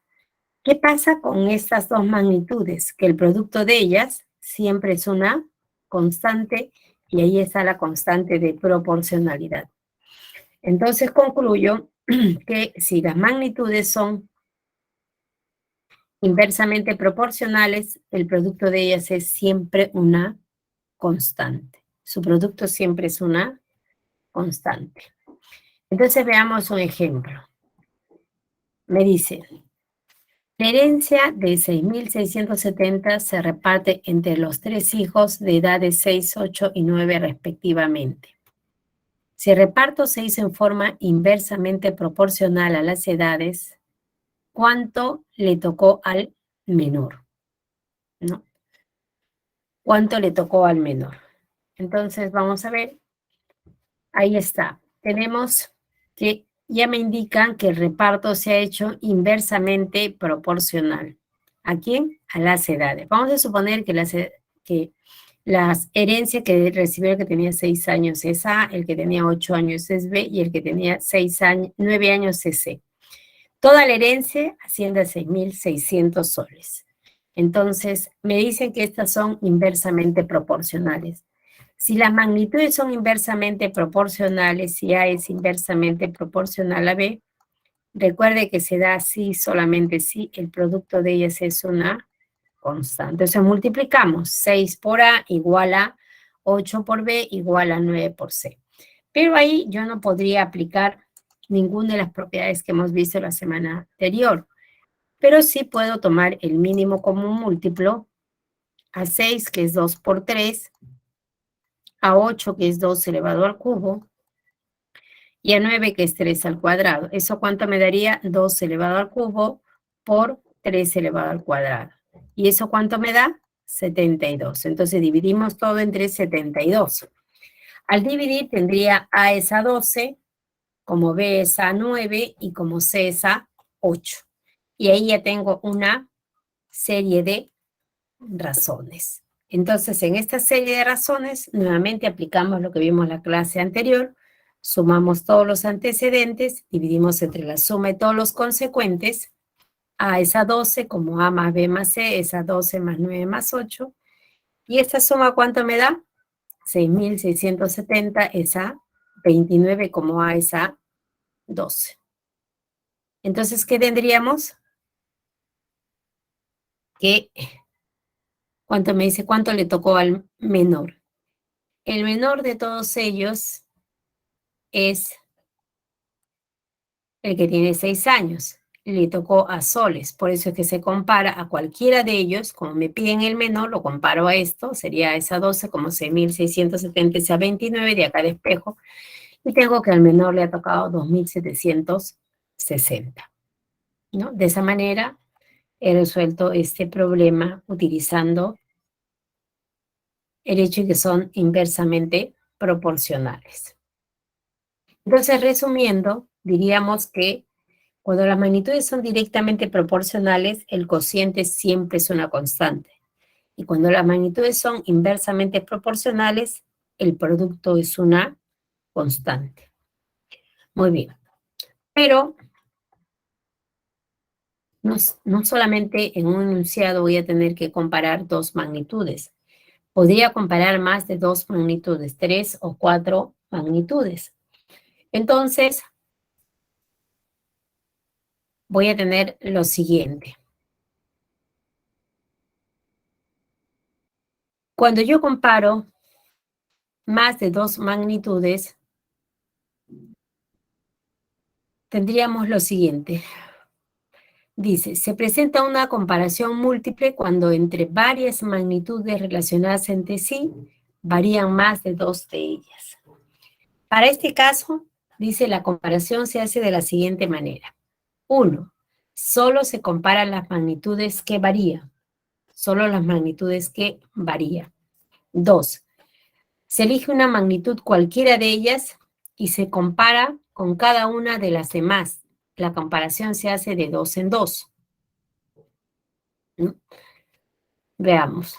¿Qué pasa con estas dos magnitudes? Que el producto de ellas siempre es una constante y ahí está la constante de proporcionalidad. Entonces concluyo que si las magnitudes son inversamente proporcionales, el producto de ellas es siempre una constante. Su producto siempre es una constante. Entonces veamos un ejemplo. Me dice, la herencia de 6.670 se reparte entre los 3 hijos de edades 6, 8 y 9 respectivamente. Si el reparto se hizo en forma inversamente proporcional a las edades, ¿cuánto le tocó al menor? ¿No? ¿Cuánto le tocó al menor? Entonces vamos a ver, ahí está. Tenemos que ya me indican que el reparto se ha hecho inversamente proporcional. ¿A quién? A las edades. Vamos a suponer que las herencias que recibió el que tenía 6 años es A, el que tenía 8 años es B y el que tenía 9 años es C. Toda la herencia asciende a 6.600 soles. Entonces, me dicen que estas son inversamente proporcionales. Si las magnitudes son inversamente proporcionales, si A es inversamente proporcional a B, recuerde que se da así solamente si el producto de ellas es una constante. Entonces multiplicamos 6 por A igual a 8 por B igual a 9 por C. Pero ahí yo no podría aplicar ninguna de las propiedades que hemos visto la semana anterior. Pero sí puedo tomar el mínimo común múltiplo a 6, que es 2 por 3, a 8, que es 2 elevado al cubo, y a 9, que es 3 al cuadrado. ¿Eso cuánto me daría? 2 elevado al cubo por 3 elevado al cuadrado. ¿Y eso cuánto me da? 72. Entonces dividimos todo entre 72. Al dividir tendría A es a 12, como B es a 9 y como C es a 8. Y ahí ya tengo una serie de razones. Entonces, en esta serie de razones, nuevamente aplicamos lo que vimos en la clase anterior, sumamos todos los antecedentes, dividimos entre la suma de todos los consecuentes, A es a 12, como A más B más C es a 12 más 9 más 8, y esta suma, ¿cuánto me da? 6.670 es a 29, como A es a 12. Entonces, ¿qué tendríamos? Que, ¿cuánto me dice? ¿Cuánto le tocó al menor? El menor de todos ellos es el que tiene 6 años. Le tocó a soles, por eso es que se compara a cualquiera de ellos. Como me piden el menor, lo comparo a esto, sería esa 12 como 6.670 es a 29, de acá despejo, y tengo que al menor le ha tocado 2.760, ¿no? De esa manera he resuelto este problema utilizando el hecho de que son inversamente proporcionales. Entonces, resumiendo, diríamos que cuando las magnitudes son directamente proporcionales, el cociente siempre es una constante. Y cuando las magnitudes son inversamente proporcionales, el producto es una constante. Muy bien. Pero no solamente en un enunciado voy a tener que comparar dos magnitudes. Podría comparar más de 2 magnitudes, 3 o 4 magnitudes. Entonces, voy a tener lo siguiente. Cuando yo comparo más de 2 magnitudes, tendríamos lo siguiente. Dice, se presenta una comparación múltiple cuando entre varias magnitudes relacionadas entre sí varían más de 2 de ellas. Para este caso, Dice, la comparación se hace de la siguiente manera. 1. Solo se comparan las magnitudes que varían. Solo las magnitudes que varían. 2. Se elige una magnitud cualquiera de ellas y se compara con cada una de las demás. La comparación se hace de 2 en 2. ¿Mm? Veamos.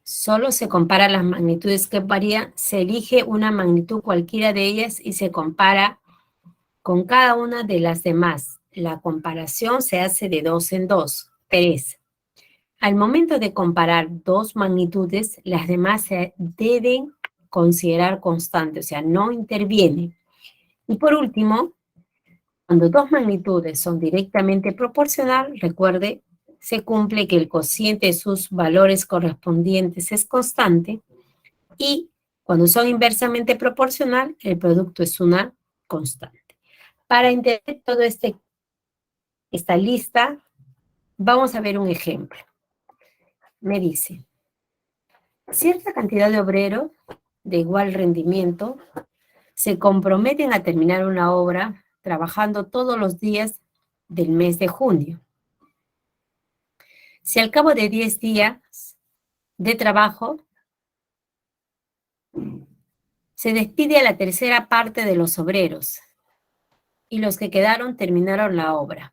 Solo se comparan las magnitudes que varían, se elige una magnitud cualquiera de ellas y se compara con cada una de las demás. La comparación se hace de 2 en 2. 3. Al momento de comparar dos magnitudes, las demás se deben considerar constantes, o sea, no intervienen. Y por último, cuando dos magnitudes son directamente proporcionales, recuerde, se cumple que el cociente de sus valores correspondientes es constante y cuando son inversamente proporcional, el producto es una constante. Para entender toda esta lista, vamos a ver un ejemplo. Me dice, cierta cantidad de obreros de igual rendimiento se comprometen a terminar una obra trabajando todos los días del mes de junio. Si al cabo de 10 días de trabajo se despide a la tercera parte de los obreros y los que quedaron terminaron la obra,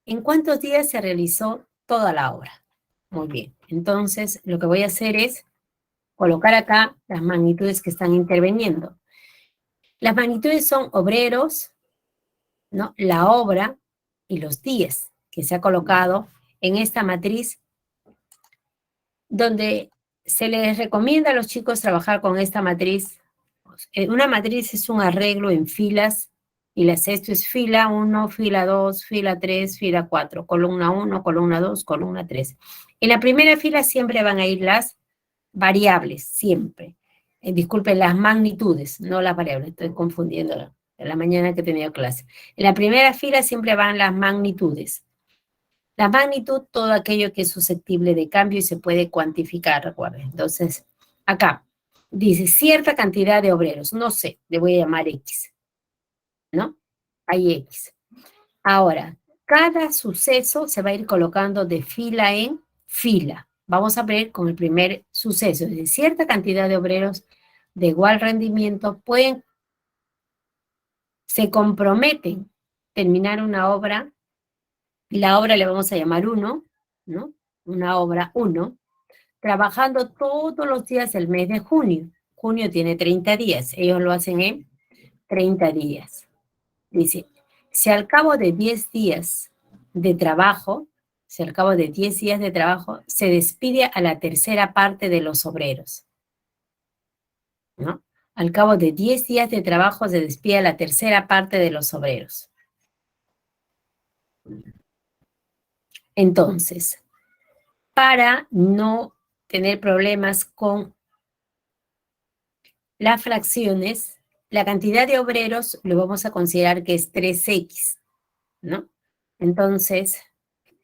¿en cuántos días se realizó toda la obra? Muy bien, entonces lo que voy a hacer es colocar acá las magnitudes que están interviniendo. Las magnitudes son obreros, ¿no? La obra y los días que se ha colocado en esta matriz donde se les recomienda a los chicos trabajar con esta matriz. Una matriz es un arreglo en filas y las esto es fila 1, fila 2, fila 3, fila 4, columna 1, columna 2, columna 3. En la primera fila siempre van a ir las variables, siempre. Disculpen, las magnitudes, no las variables, estoy confundiendo en la mañana que he tenido clase. En la primera fila siempre van las magnitudes. La magnitud, todo aquello que es susceptible de cambio y se puede cuantificar, recuerden. Entonces, acá dice cierta cantidad de obreros, no sé, le voy a llamar X, ¿no? Hay X. Ahora, cada suceso se va a ir colocando de fila en fila. Vamos a ver con el primer suceso. Es decir, cierta cantidad de obreros de igual rendimiento se comprometen a terminar una obra. La obra le vamos a llamar 1, ¿no? Una obra 1, trabajando todos los días del mes de junio. Junio tiene 30 días. Ellos lo hacen en 30 días. Dice, si al cabo de 10 días de trabajo, se despide a la tercera parte de los obreros, ¿no? Al cabo de 10 días de trabajo se despide a la tercera parte de los obreros. Entonces, para no tener problemas con las fracciones, la cantidad de obreros lo vamos a considerar que es 3X, ¿no? Entonces,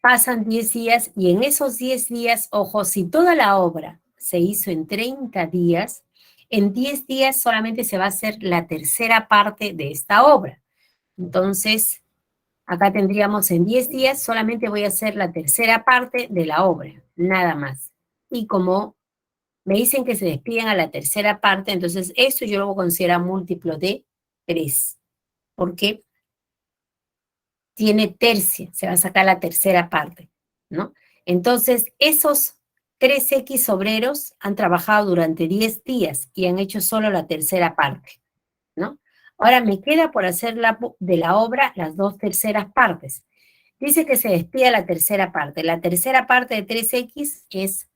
pasan 10 días y en esos 10 días, ojo, si toda la obra se hizo en 30 días, en 10 días solamente se va a hacer la tercera parte de esta obra. Entonces, acá tendríamos en 10 días solamente voy a hacer la tercera parte de la obra, nada más. Y como me dicen que se despiden a la tercera parte, entonces esto yo lo voy a considerar múltiplo de 3. Porque tiene tercia, se va a sacar la tercera parte, ¿no? Entonces, esos 3X obreros han trabajado durante 10 días y han hecho solo la tercera parte, ¿no? Ahora me queda por hacer de la obra las 2 terceras partes. Dice que se despide la tercera parte. La tercera parte de 3X es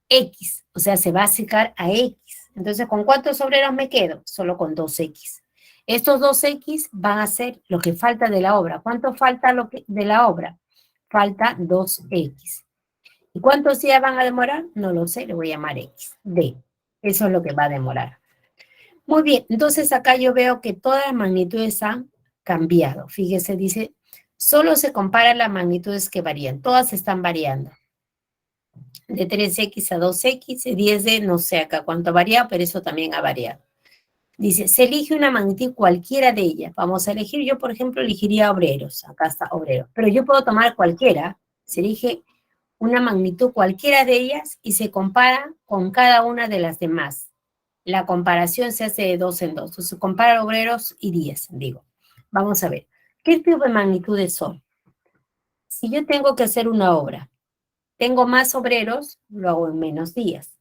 X, o sea, se va a sacar a X. Entonces, ¿con cuántos obreros me quedo? Solo con 2X. Estos 2X van a ser lo que falta de la obra. ¿Cuánto falta de la obra? Falta 2X. ¿Y cuántos días van a demorar? No lo sé, le voy a llamar X. D. Eso es lo que va a demorar. Muy bien, entonces acá yo veo que todas las magnitudes han cambiado. Fíjese, dice, solo se comparan las magnitudes que varían. Todas están variando. de 3x a 2x, 10D, no sé acá cuánto varía, pero eso también ha variado. Dice, se elige una magnitud cualquiera de ellas. Vamos a elegir, yo por ejemplo elegiría obreros, acá está obreros, pero yo puedo tomar cualquiera, se elige una magnitud cualquiera de ellas y se compara con cada una de las demás. La comparación se hace de dos en dos, entonces compara obreros y días, digo. Vamos a ver, ¿qué tipo de magnitudes son? Si yo tengo que hacer una obra, tengo más obreros, lo hago en menos días.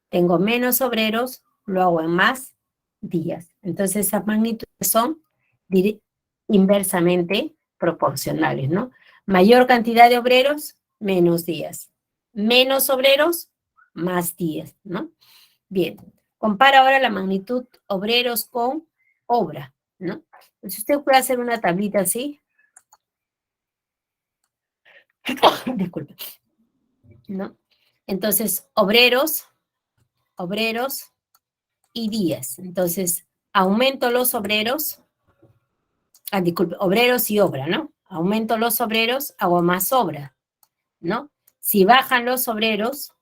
Tengo menos obreros, lo hago en más días. Entonces esas magnitudes son inversamente proporcionales, ¿no? Mayor cantidad de obreros, menos días. Menos obreros, más días, ¿no? Bien, compara ahora la magnitud obreros con obra, ¿no? Entonces usted puede hacer una tablita así. Disculpe, ¿no? Entonces, obreros y días. Entonces, aumento los obreros, disculpe, obreros y obra, ¿no? Aumento los obreros, hago más obra, ¿no? Si bajan los obreros,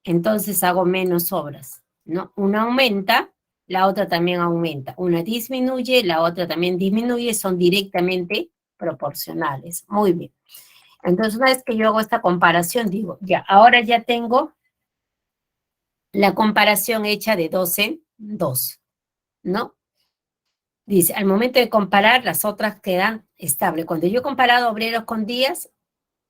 entonces hago menos obras, ¿no? Una aumenta, la otra también aumenta. Una disminuye, la otra también disminuye, son directamente proporcionales. Muy bien. Entonces, una vez que yo hago esta comparación, digo, ya, ahora ya tengo la comparación hecha de 2 en 2, ¿no? Dice, al momento de comparar, las otras quedan estables. Cuando yo he comparado obreros con días,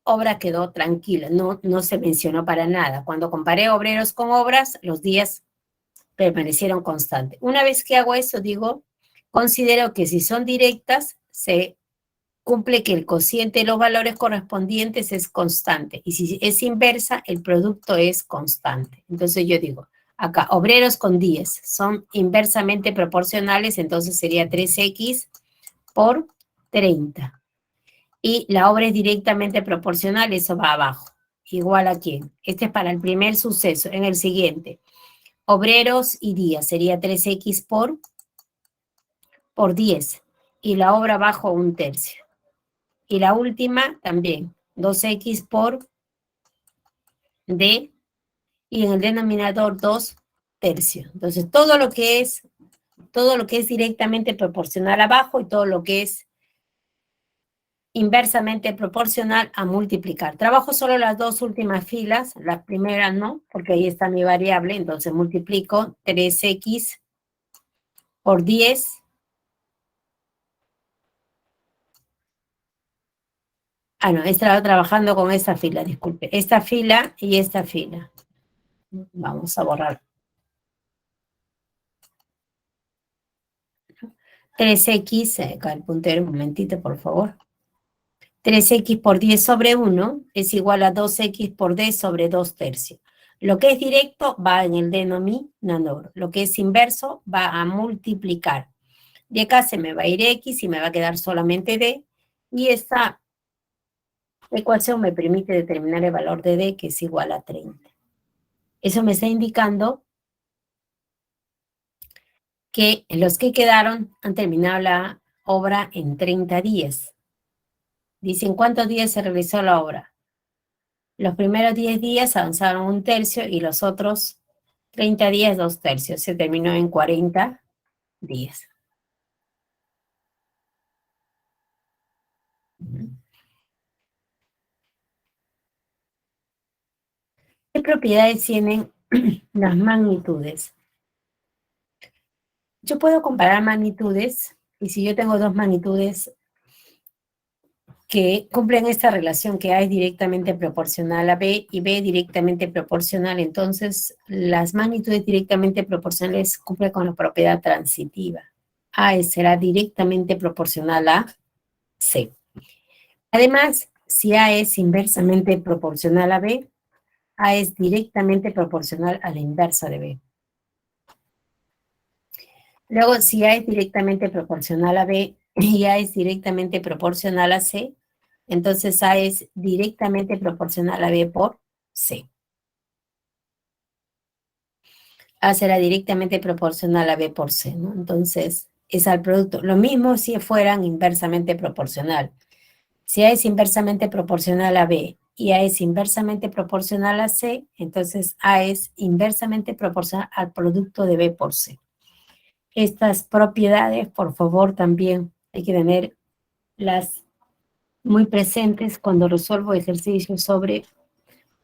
obra quedó tranquila, no se mencionó para nada. Cuando comparé obreros con obras, los días permanecieron constantes. Una vez que hago eso, digo, considero que si son directas, se cumple que el cociente de los valores correspondientes es constante. Y si es inversa, el producto es constante. Entonces yo digo, acá, obreros con 10 son inversamente proporcionales, entonces sería 3x por 30. Y la obra es directamente proporcional, eso va abajo. ¿Igual a quién? Este es para el primer suceso. En el siguiente, obreros y días, sería 3x por 10. Y la obra abajo, 1/3. Y la última también, 2x por d, y en el denominador 2/3. Entonces, todo lo que es directamente proporcional abajo y todo lo que es inversamente proporcional a multiplicar. Trabajo solo las dos últimas filas, la primera no, porque ahí está mi variable, entonces multiplico 3x por 10 no, estaba trabajando con esta fila, disculpe. Esta fila y esta fila. Vamos a borrar. 3x, acá el puntero, un momentito, por favor. 3x por 10 sobre 1 es igual a 2x por d sobre 2/3. Lo que es directo va en el denominador. Lo que es inverso va a multiplicar. De acá se me va a ir x y me va a quedar solamente d. Y esta ecuación me permite determinar el valor de d, que es igual a 30. Eso me está indicando que los que quedaron han terminado la obra en 30 días. Dicen, ¿cuántos días se realizó la obra? Los primeros 10 días avanzaron 1/3 y los otros 30 días 2/3. Se terminó en 40 días. ¿Qué propiedades tienen las magnitudes? Yo puedo comparar magnitudes, y si yo tengo dos magnitudes que cumplen esta relación, que A es directamente proporcional a B y B directamente proporcional, entonces las magnitudes directamente proporcionales cumplen con la propiedad transitiva. A será directamente proporcional a C. Además, si A es inversamente proporcional a B, A es directamente proporcional a la inversa de B. Luego, si A es directamente proporcional a B y A es directamente proporcional a C, entonces A es directamente proporcional a B por C. A será directamente proporcional a B por C, ¿no? Entonces, es al producto. Lo mismo si fueran inversamente proporcional. Si A es inversamente proporcional a B y A es inversamente proporcional a C, entonces A es inversamente proporcional al producto de B por C. Estas propiedades, por favor, también hay que tenerlas muy presentes cuando resuelvo ejercicios sobre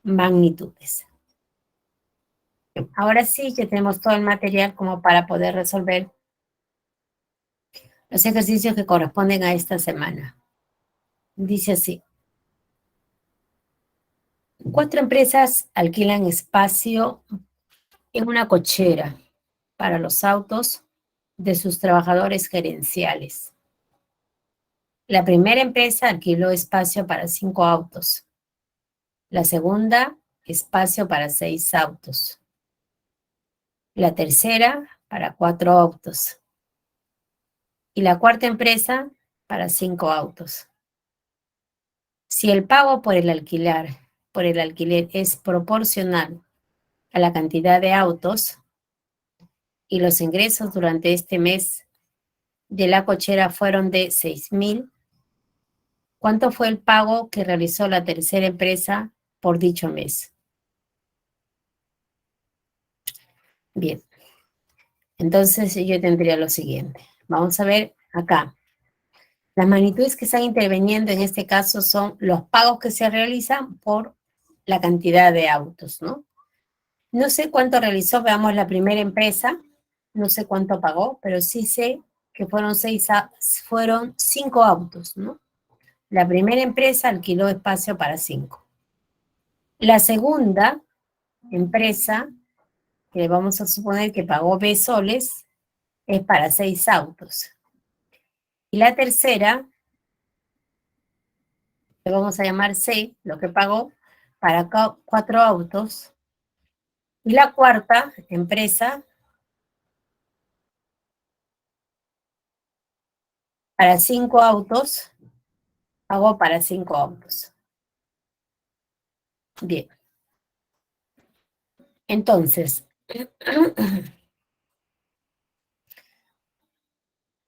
magnitudes. Ahora sí que tenemos todo el material como para poder resolver los ejercicios que corresponden a esta semana. Dice así. 4 empresas alquilan espacio en una cochera para los autos de sus trabajadores gerenciales. La primera empresa alquiló espacio para 5 autos. La segunda, espacio para 6 autos. La tercera, para 4 autos. Y la cuarta empresa, para 5 autos. Si el pago por el alquiler es proporcional a la cantidad de autos y los ingresos durante este mes de la cochera fueron de 6,000, ¿cuánto fue el pago que realizó la tercera empresa por dicho mes? Bien, entonces yo tendría lo siguiente. Vamos a ver acá. Las magnitudes que están interviniendo en este caso son los pagos que se realizan por la cantidad de autos, ¿no? No sé cuánto realizó, veamos la primera empresa, no sé cuánto pagó, pero sí sé que fueron 5 autos, ¿no? La primera empresa alquiló espacio para 5. La segunda empresa, que vamos a suponer que pagó B soles, es para 6 autos. Y la tercera, que vamos a llamar C, lo que pagó, para 4 autos. Y la cuarta empresa, para 5 autos, pagó para 5 autos. Bien. Entonces,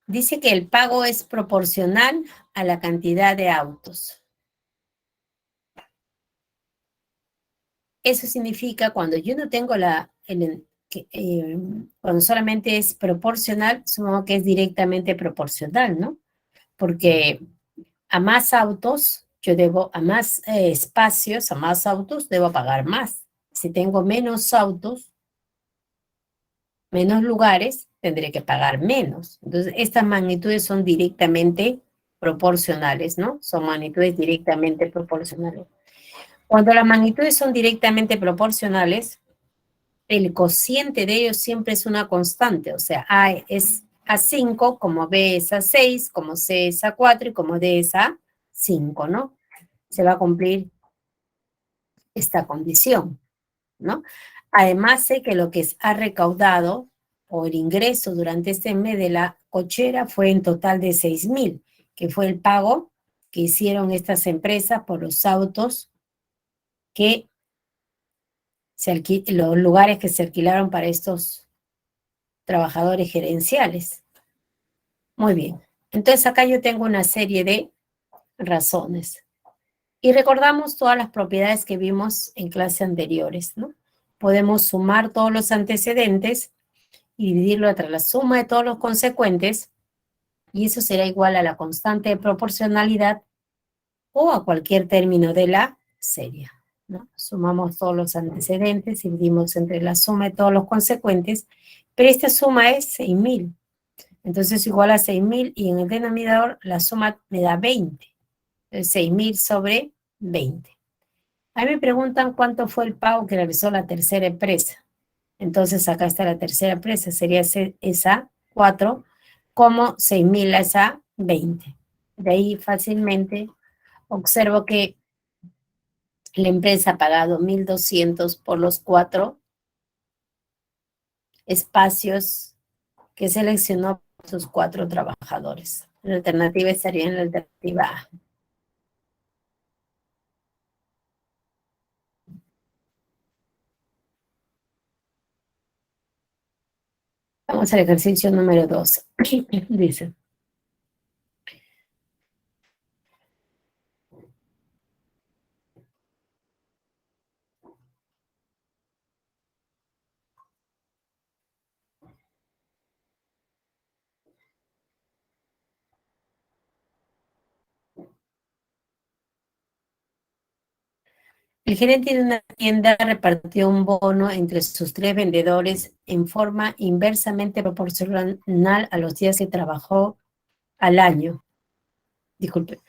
dice que el pago es proporcional a la cantidad de autos. Eso significa cuando yo no tengo cuando solamente es proporcional, supongo que es directamente proporcional, ¿no? Porque a más autos, a más espacios, a más autos, debo pagar más. Si tengo menos autos, menos lugares, tendré que pagar menos. Entonces, estas magnitudes son directamente proporcionales, ¿no? Son magnitudes directamente proporcionales. Cuando las magnitudes son directamente proporcionales, el cociente de ellos siempre es una constante, o sea, A es a 5, como B es a 6, como C es a 4 y como D es a 5, ¿no? Se va a cumplir esta condición, ¿no? Además, sé que lo que ha recaudado por ingreso durante este mes de la cochera fue en total de 6,000, que fue el pago que hicieron estas empresas por los autos que los lugares que se alquilaron para estos trabajadores gerenciales. Muy bien. Entonces acá yo tengo una serie de razones. Y recordamos todas las propiedades que vimos en clases anteriores, ¿no? Podemos sumar todos los antecedentes y dividirlo entre la suma de todos los consecuentes, y eso será igual a la constante de proporcionalidad o a cualquier término de la serie, ¿no? Sumamos todos los antecedentes y dividimos entre la suma de todos los consecuentes, pero esta suma es 6,000. Entonces igual a 6,000 y en el denominador la suma me da 20. 6,000 sobre 20. A mí me preguntan cuánto fue el pago que realizó la tercera empresa. Entonces acá está la tercera empresa, sería esa 4, como 6,000 a esa 20. De ahí fácilmente observo que la empresa ha pagado 1,200 por los 4 espacios que seleccionó sus 4 trabajadores. La alternativa estaría en la alternativa A. Vamos al ejercicio número 2. Dice, El gerente de una tienda repartió un bono entre sus 3 vendedores en forma inversamente proporcional a los días que trabajó al año. Disculpe.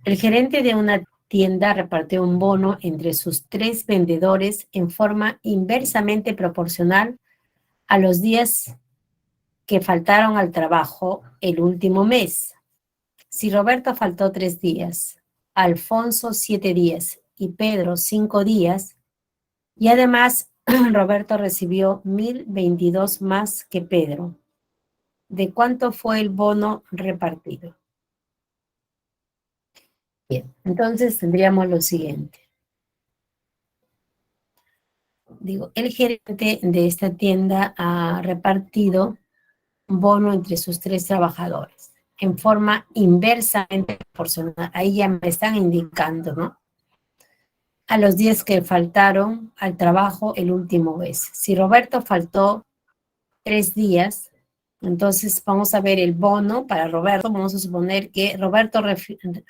El gerente de una tienda repartió un bono entre sus 3 vendedores en forma inversamente proporcional a los días que faltaron al trabajo el último mes. Si Roberto faltó 3 días, Alfonso 7 días y Pedro 5 días, y además Roberto recibió 1.022 más que Pedro. ¿De cuánto fue el bono repartido? Bien, entonces tendríamos lo siguiente. Digo, el gerente de esta tienda ha repartido un bono entre sus 3 trabajadores en forma inversamente proporcional. Ahí ya me están indicando, ¿no? A los 10 que faltaron al trabajo el último mes. Si Roberto faltó 3 días, entonces vamos a ver el bono para Roberto. Vamos a suponer que Roberto,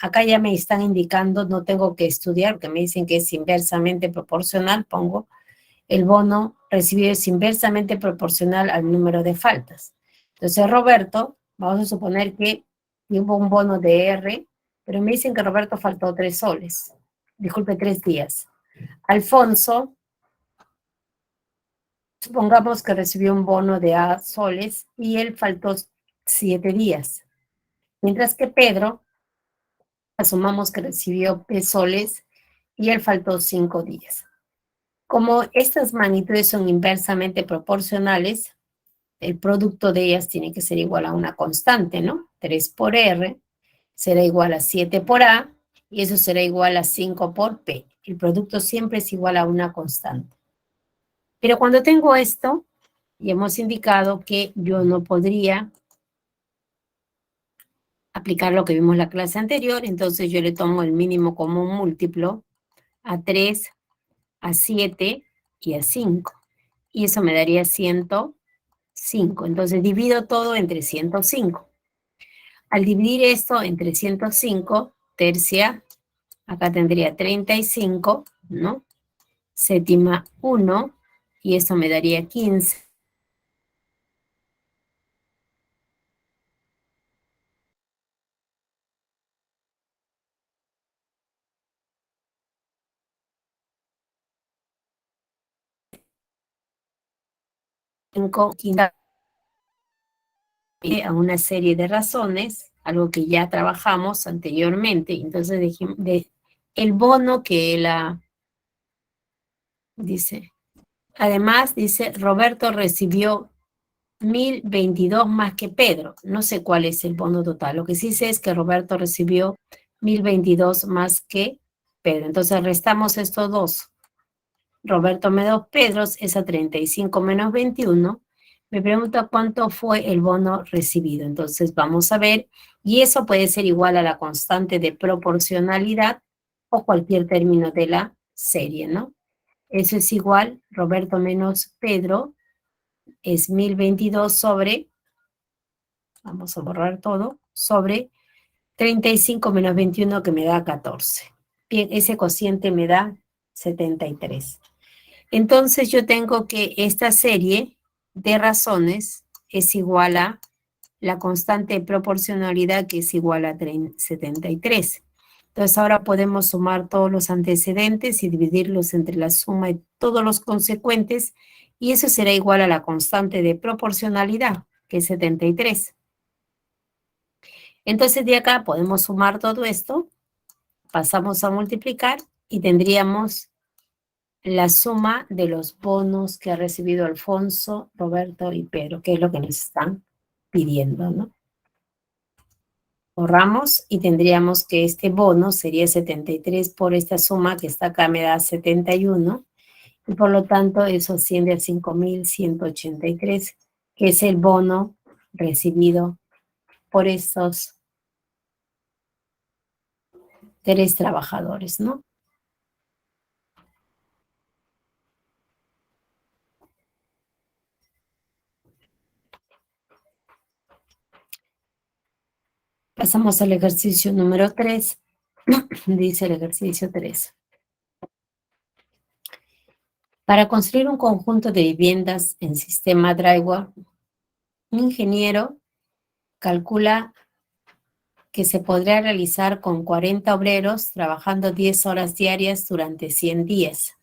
acá ya me están indicando, no tengo que estudiar, porque me dicen que es inversamente proporcional, pongo el bono recibido es inversamente proporcional al número de faltas. Entonces, Roberto, vamos a suponer que hubo un bono de R, pero me dicen que Roberto faltó 3 soles. Disculpe, 3 días. Alfonso, supongamos que recibió un bono de A soles y él faltó 7 días. Mientras que Pedro, asumamos que recibió P soles y él faltó 5 días. Como estas magnitudes son inversamente proporcionales, el producto de ellas tiene que ser igual a una constante, ¿no? 3 por R será igual a 7 por A, y eso será igual a 5 por P. El producto siempre es igual a una constante. Pero cuando tengo esto, y hemos indicado que yo no podría aplicar lo que vimos en la clase anterior, entonces yo le tomo el mínimo común múltiplo a 3, a 7 y a 5. Y eso me daría 105. Entonces divido todo entre 105. Al dividir esto entre 105, tercia, acá tendría 35, ¿no? Séptima 1, y esto me daría 15. Quinta a una serie de razones, algo que ya trabajamos anteriormente. Entonces, el bono que la dice, además dice, Roberto recibió 1.022 más que Pedro. No sé cuál es el bono total. Lo que sí sé es que Roberto recibió 1.022 más que Pedro. Entonces restamos estos dos. Roberto menos Pedro es a 35 menos 21. Me pregunta cuánto fue el bono recibido. Entonces vamos a ver. Y eso puede ser igual a la constante de proporcionalidad o cualquier término de la serie, ¿no? Eso es igual, Roberto menos Pedro es 1.022 sobre, vamos a borrar todo, sobre 35 menos 21 que me da 14. Bien, ese cociente me da 73. Entonces yo tengo que esta serie de razones es igual a la constante de proporcionalidad que es igual a 73. Entonces ahora podemos sumar todos los antecedentes y dividirlos entre la suma de todos los consecuentes, y eso será igual a la constante de proporcionalidad, que es 73. Entonces de acá podemos sumar todo esto, pasamos a multiplicar y tendríamos la suma de los bonos que ha recibido Alfonso, Roberto y Pedro, que es lo que nos están pidiendo, ¿no? Borramos y tendríamos que este bono sería 73 por esta suma que está acá, me da 71, y por lo tanto eso asciende a 5.183, que es el bono recibido por estos 3 trabajadores, ¿no? Pasamos al ejercicio número 3. Dice el ejercicio 3. Para construir un conjunto de viviendas en sistema drywall, un ingeniero calcula que se podrá realizar con 40 obreros trabajando 10 horas diarias durante 100 días.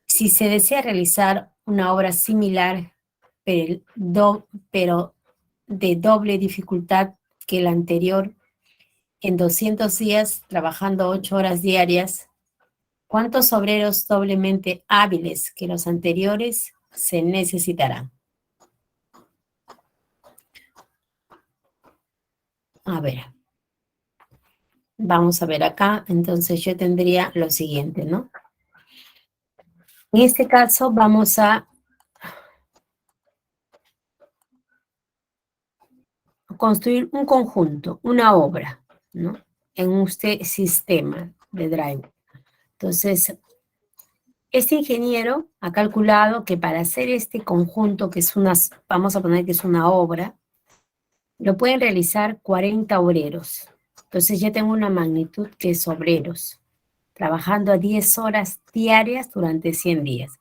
Si se desea realizar una obra similar, pero de doble dificultad que la anterior, en 200 días trabajando 8 horas diarias, ¿cuántos obreros doblemente hábiles que los anteriores se necesitarán? A ver, vamos a ver acá. Entonces yo tendría lo siguiente, ¿no? En este caso vamos a construir un conjunto, una obra, ¿no? En este sistema de Drive. Entonces, este ingeniero ha calculado que para hacer este conjunto, que es vamos a poner que es una obra, lo pueden realizar 40 obreros. Entonces ya tengo una magnitud que es obreros, trabajando a 10 horas diarias durante 100 días.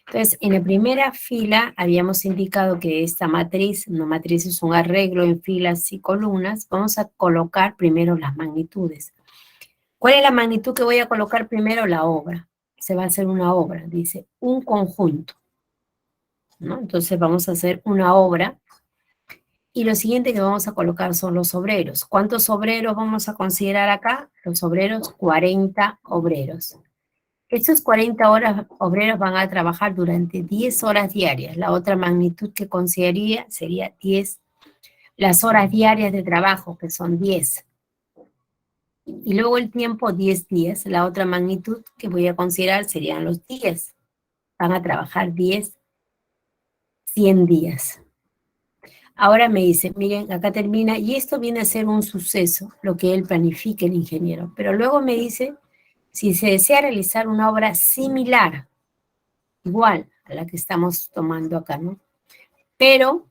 Entonces, en la primera fila habíamos indicado que esta matriz, una matriz es un arreglo en filas y columnas, vamos a colocar primero las magnitudes. ¿Cuál es la magnitud que voy a colocar primero? La obra. Se va a hacer una obra, dice, un conjunto, ¿no? Entonces vamos a hacer una obra. Y lo siguiente que vamos a colocar son los obreros. ¿Cuántos obreros vamos a considerar acá? Los obreros, 40 obreros. Estos 40 horas obreros van a trabajar durante 10 horas diarias. La otra magnitud que consideraría sería 10, las horas diarias de trabajo, que son 10. Y luego el tiempo, 10 días. La otra magnitud que voy a considerar serían los días. Van a trabajar 10, 100 días. Ahora me dice, miren, acá termina, y esto viene a ser un suceso, lo que él planifica el ingeniero. Pero luego me dice, si se desea realizar una obra similar, igual a la que estamos tomando acá, ¿no? Pero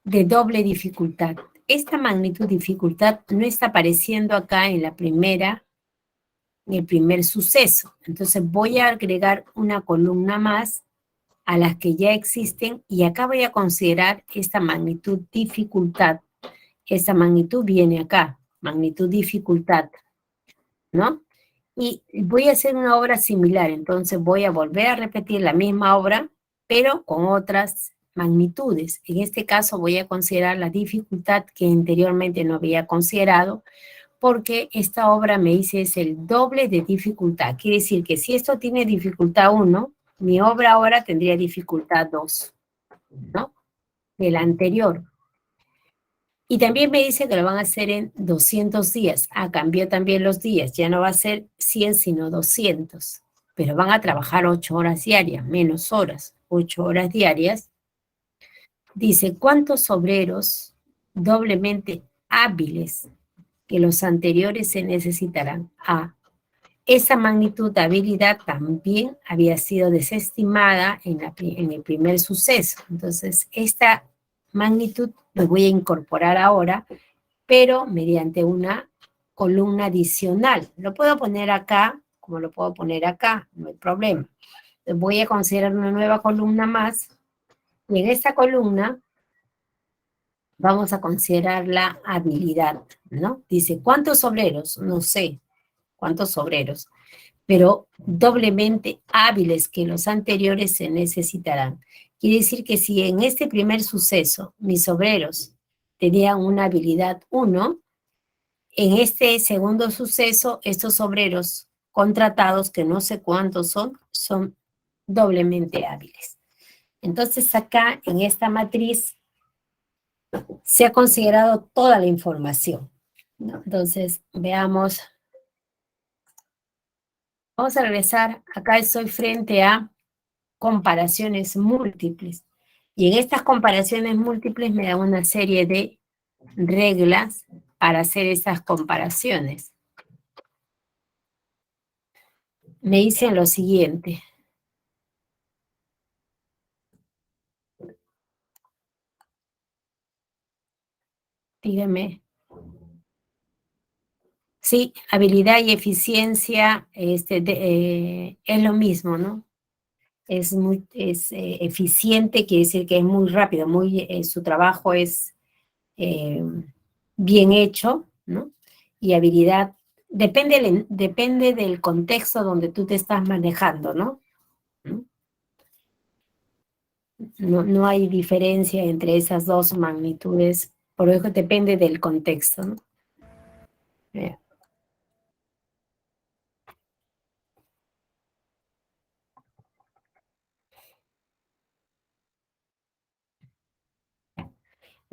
de doble dificultad. Esta magnitud de dificultad no está apareciendo acá en en el primer suceso. Entonces voy a agregar una columna más a las que ya existen y acá voy a considerar esta magnitud dificultad. Esta magnitud viene acá, magnitud dificultad, ¿no? Y voy a hacer una obra similar, entonces voy a volver a repetir la misma obra, pero con otras magnitudes. En este caso voy a considerar la dificultad que anteriormente no había considerado, porque esta obra me dice es el doble de dificultad. Quiere decir que si esto tiene dificultad 1, mi obra ahora tendría dificultad 2, ¿no? De la anterior. Y también me dice que lo van a hacer en 200 días. Ah, cambió también los días. Ya no va a ser 100, sino 200. Pero van a trabajar 8 horas diarias, menos horas, 8 horas diarias. Dice, ¿cuántos obreros doblemente hábiles que los anteriores se necesitarán? Ah, esa magnitud de habilidad también había sido desestimada en el primer suceso. Entonces, esta magnitud la voy a incorporar ahora, pero mediante una columna adicional. Lo puedo poner acá, como lo puedo poner acá, no hay problema. Voy a considerar una nueva columna más, y en esta columna vamos a considerar la habilidad, ¿no? Dice, ¿cuántos obreros? No sé cuántos obreros, pero doblemente hábiles que los anteriores se necesitarán. Quiere decir que si en este primer suceso mis obreros tenían una habilidad 1, en este segundo suceso, estos obreros contratados, que no sé cuántos son doblemente hábiles. Entonces acá, en esta matriz, se ha considerado toda la información, ¿no? Entonces, veamos. Vamos a regresar. Acá estoy frente a comparaciones múltiples. Y en estas comparaciones múltiples me da una serie de reglas para hacer esas comparaciones. Me dicen lo siguiente. Dígame. Sí, habilidad y eficiencia es lo mismo, ¿no? Es eficiente, quiere decir que es muy rápido, su trabajo es eh, bien hecho, ¿no? Y habilidad, depende del contexto donde tú te estás manejando, ¿no? No hay diferencia entre esas dos magnitudes, por eso depende del contexto, ¿no? Eh,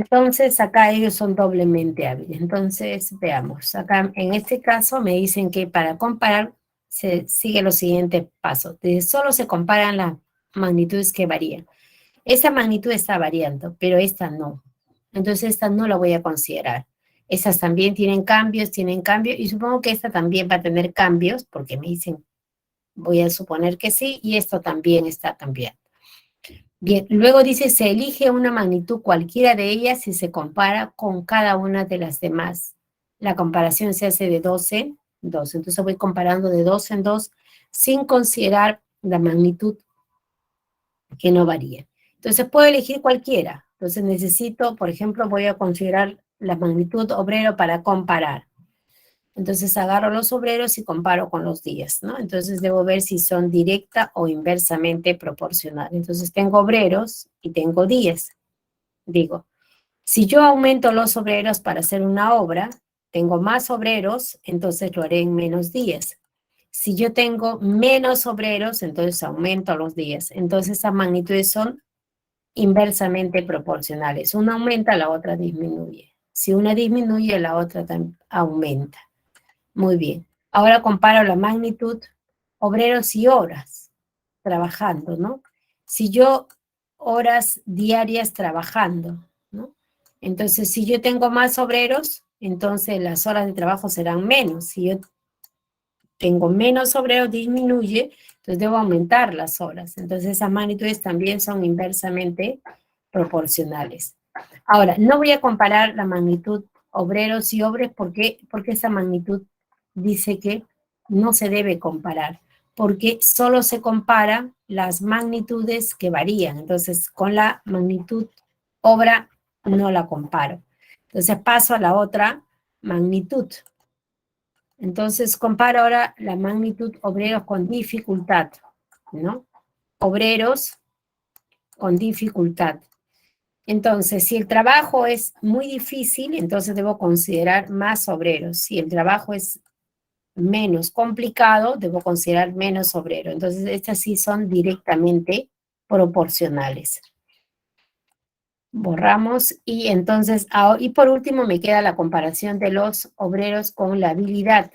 Entonces, acá ellos son doblemente hábiles. Entonces, veamos. Acá, en este caso, me dicen que para comparar se sigue los siguientes pasos. Solo se comparan las magnitudes que varían. Esa magnitud está variando, pero esta no. Entonces, esta no la voy a considerar. Esas también tienen cambios, y supongo que esta también va a tener cambios, porque me dicen, voy a suponer que sí, y esto también está cambiando. Bien, luego dice, se elige una magnitud cualquiera de ellas si se compara con cada una de las demás. La comparación se hace de 2 en 2. Entonces voy comparando de 2 en 2 sin considerar la magnitud que no varía. Entonces puedo elegir cualquiera. Entonces necesito, por ejemplo, voy a considerar la magnitud obrero para comparar. Entonces agarro los obreros y comparo con los días, ¿no? Entonces debo ver si son directa o inversamente proporcional. Entonces tengo obreros y tengo días. Digo, si yo aumento los obreros para hacer una obra, tengo más obreros, entonces lo haré en menos días. Si yo tengo menos obreros, entonces aumento los días. Entonces esas magnitudes son inversamente proporcionales. Una aumenta, la otra disminuye. Si una disminuye, la otra aumenta. Muy bien. Ahora comparo la magnitud obreros y horas trabajando, ¿no? Si yo horas diarias trabajando, ¿no? Entonces, si yo tengo más obreros, entonces las horas de trabajo serán menos. Si yo tengo menos obreros, disminuye, entonces debo aumentar las horas. Entonces, esas magnitudes también son inversamente proporcionales. Ahora, no voy a comparar la magnitud obreros y obras porque esa magnitud dice que no se debe comparar, porque solo se compara las magnitudes que varían. Entonces, con la magnitud obra no la comparo. Entonces, paso a la otra magnitud. Entonces, comparo ahora la magnitud obreros con dificultad, ¿no? Obreros con dificultad. Entonces, si el trabajo es muy difícil, entonces debo considerar más obreros. Si el trabajo es menos complicado, debo considerar menos obreros. Entonces, estas sí son directamente proporcionales. Borramos y entonces, y por último me queda la comparación de los obreros con la habilidad.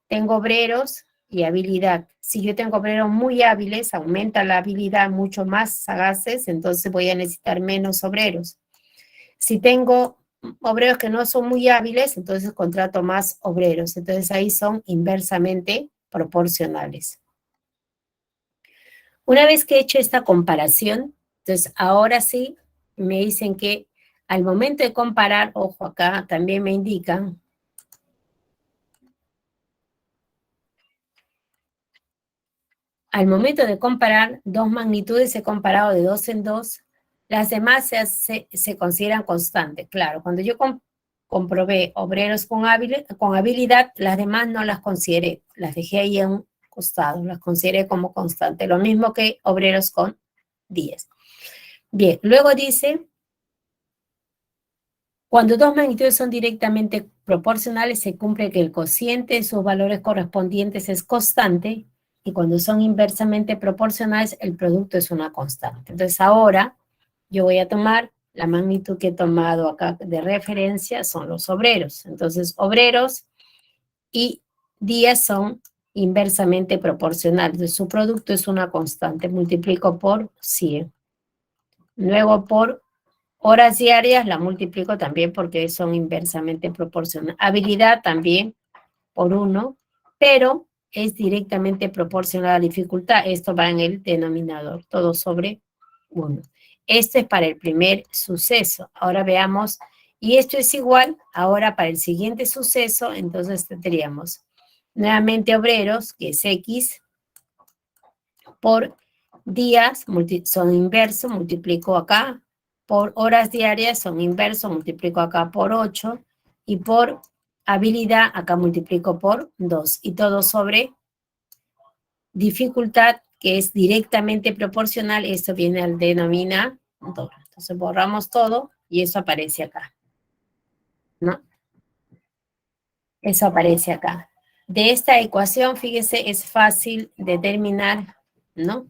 Tengo obreros y habilidad. Si yo tengo obreros muy hábiles, aumenta la habilidad, mucho más sagaces, entonces voy a necesitar menos obreros. Si tengo obreros que no son muy hábiles, entonces contrato más obreros. Entonces ahí son inversamente proporcionales. Una vez que he hecho esta comparación, entonces ahora sí me dicen que al momento de comparar, ojo acá también me indican, al momento de comparar dos magnitudes, he comparado de 2 en 2, las demás se consideran constantes. Claro, cuando yo comprobé obreros con habilidad, las demás no las consideré, las dejé ahí a un costado, las consideré como constante, lo mismo que obreros con 10. Bien, luego dice, cuando dos magnitudes son directamente proporcionales, se cumple que el cociente de sus valores correspondientes es constante, y cuando son inversamente proporcionales, el producto es una constante. Entonces ahora yo voy a tomar la magnitud que he tomado acá de referencia, son los obreros. Entonces obreros y días son inversamente proporcionales. Entonces, su producto es una constante, multiplico por 100. Luego por horas diarias la multiplico también porque son inversamente proporcionales. Habilidad también por 1, pero es directamente proporcional a la dificultad. Esto va en el denominador, todo sobre 1. Esto es para el primer suceso. Ahora veamos Y esto es igual, ahora para el siguiente suceso, entonces tendríamos nuevamente obreros, que es X, por días, son inverso, multiplico acá, por horas diarias son inverso, multiplico acá por 8, y por habilidad, acá multiplico por 2, y todo sobre dificultad, que es directamente proporcional, esto viene al denominador. Entonces borramos todo, y eso aparece acá, ¿no? Eso aparece acá. De esta ecuación, fíjese, es fácil determinar, ¿no?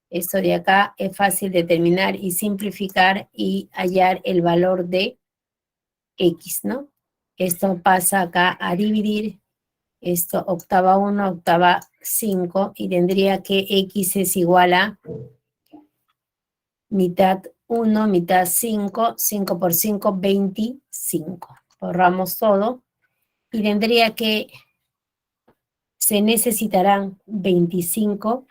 Esto de acá es fácil determinar y simplificar y hallar el valor de X, ¿no? Esto pasa acá a dividir, esto octava 1, octava 5, y tendría que X es igual a mitad 1, mitad 5, 5 por 5, 25. Borramos todo y tendría que se necesitarán 25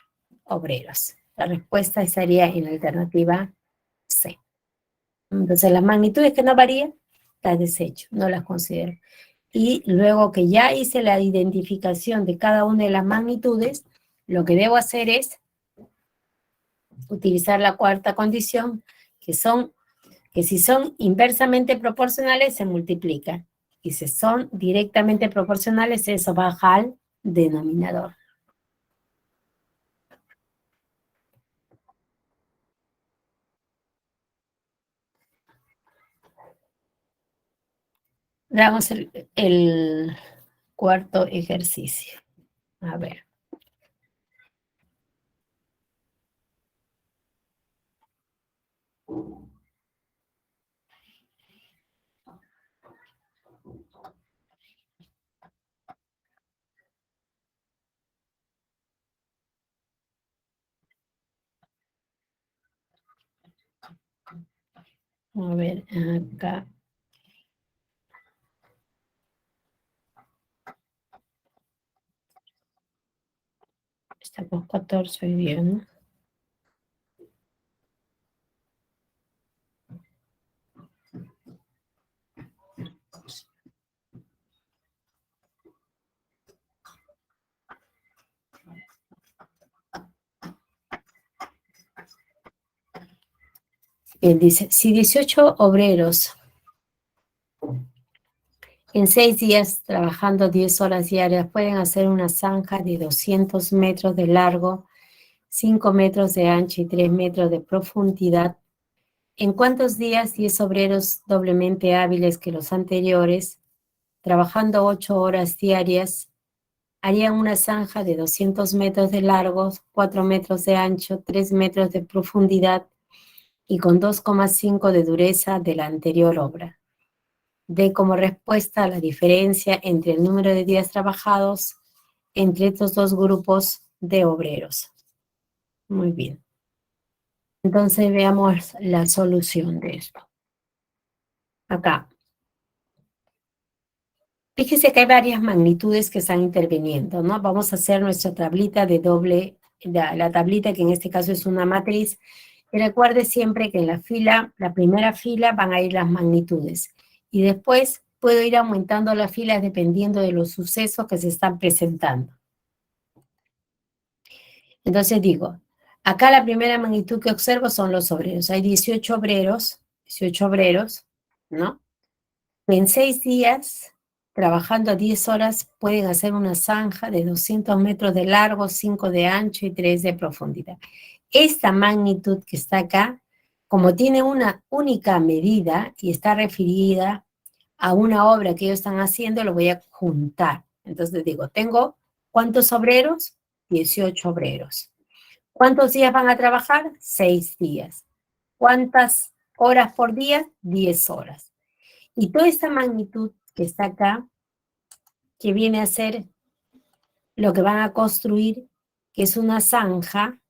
obreros. La respuesta estaría en la alternativa C. Entonces, las magnitudes que no varían, las desecho, no las considero. Y luego que ya hice la identificación de cada una de las magnitudes, lo que debo hacer es utilizar la cuarta condición, que si son inversamente proporcionales, se multiplican. Y si son directamente proporcionales, eso baja al denominador. Veamos el cuarto ejercicio. A ver. A ver, acá. Estamos 14 hoy día, ¿no? Bien, dice, si 18 obreros en 6 días trabajando 10 horas diarias pueden hacer una zanja de 200 metros de largo, 5 metros de ancho y 3 metros de profundidad, ¿en cuántos días 10 obreros doblemente hábiles que los anteriores, trabajando 8 horas diarias, harían una zanja de 200 metros de largo, 4 metros de ancho, 3 metros de profundidad y con 2,5 de dureza de la anterior obra? De como respuesta a la diferencia entre el número de días trabajados entre estos dos grupos de obreros. Muy bien. Entonces veamos la solución de esto. Acá. Fíjese que hay varias magnitudes que están interviniendo, ¿no? Vamos a hacer nuestra tablita de doble, la tablita que en este caso es una matriz. Y recuerde siempre que en la primera fila van a ir las magnitudes. Y después puedo ir aumentando las filas dependiendo de los sucesos que se están presentando. Entonces digo, acá la primera magnitud que observo son los obreros. Hay 18 obreros, ¿no? En 6 días, trabajando 10 horas, pueden hacer una zanja de 200 metros de largo, 5 de ancho y 3 de profundidad. Esta magnitud que está acá, como tiene una única medida y está referida a una obra que ellos están haciendo, lo voy a juntar. Entonces digo, tengo, ¿cuántos obreros? 18 obreros. ¿Cuántos días van a trabajar? 6 días. ¿Cuántas horas por día? 10 horas. Y toda esta magnitud que está acá, que viene a ser lo que van a construir, que es una zanja,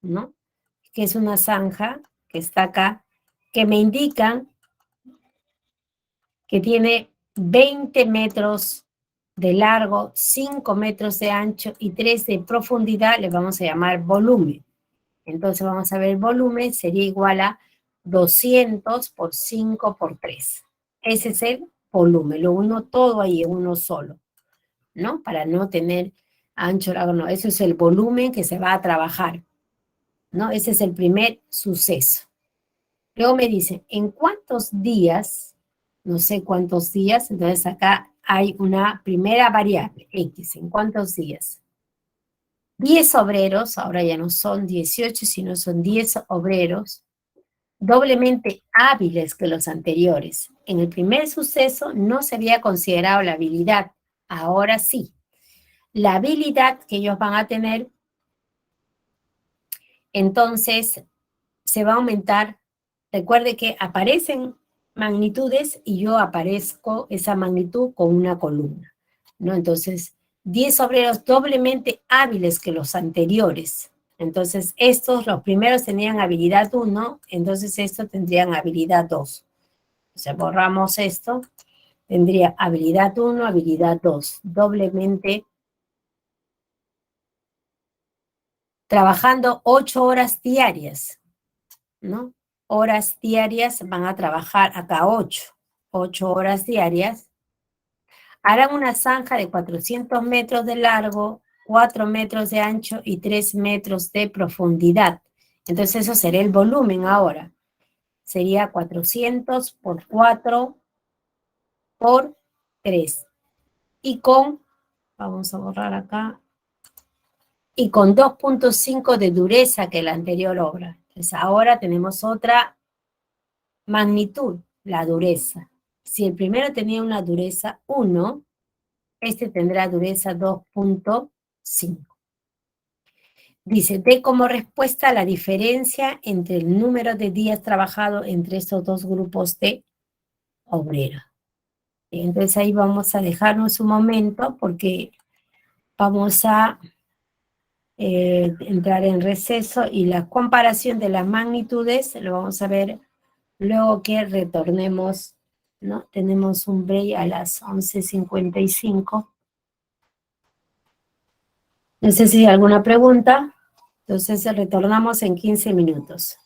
¿no? Que es una zanja que está acá, que me indican que tiene 20 metros de largo, 5 metros de ancho y 3 de profundidad, le vamos a llamar volumen. Entonces vamos a ver volumen, sería igual a 200 por 5 por 3. Ese es el volumen, lo uno todo ahí en uno solo, ¿no? Para no tener ancho, largo, no. Eso es el volumen que se va a trabajar, ¿no? Ese es el primer suceso. Luego me dicen, ¿en cuántos días? No sé cuántos días, entonces acá hay una primera variable, X, ¿en cuántos días? 10 obreros, ahora ya no son 18, sino son 10 obreros, doblemente hábiles que los anteriores. En el primer suceso no se había considerado la habilidad, ahora sí. La habilidad que ellos van a tener, entonces, se va a aumentar. Recuerde que aparecen magnitudes y yo aparezco esa magnitud con una columna, ¿no? Entonces, 10 obreros doblemente hábiles que los anteriores. Entonces, estos, los primeros tenían habilidad 1, entonces estos tendrían habilidad 2. O sea, borramos esto, tendría habilidad 1, habilidad 2, doblemente, trabajando 8 horas diarias, ¿no? Horas diarias van a trabajar acá 8 horas diarias. Harán una zanja de 400 metros de largo, 4 metros de ancho y 3 metros de profundidad. Entonces eso sería el volumen ahora. Sería 400 por 4 por 3. Y con, vamos a borrar acá, y con 2.5 de dureza que la anterior obra. Entonces ahora tenemos otra magnitud, la dureza. Si el primero tenía una dureza 1, este tendrá dureza 2.5. Dice, dé como respuesta la diferencia entre el número de días trabajados entre estos dos grupos de obreros. Entonces ahí vamos a dejarnos un momento porque vamos a entrar en receso y la comparación de las magnitudes lo vamos a ver luego que retornemos, ¿no? Tenemos un break a las 11:55. No sé si hay alguna pregunta. Entonces retornamos en 15 minutos.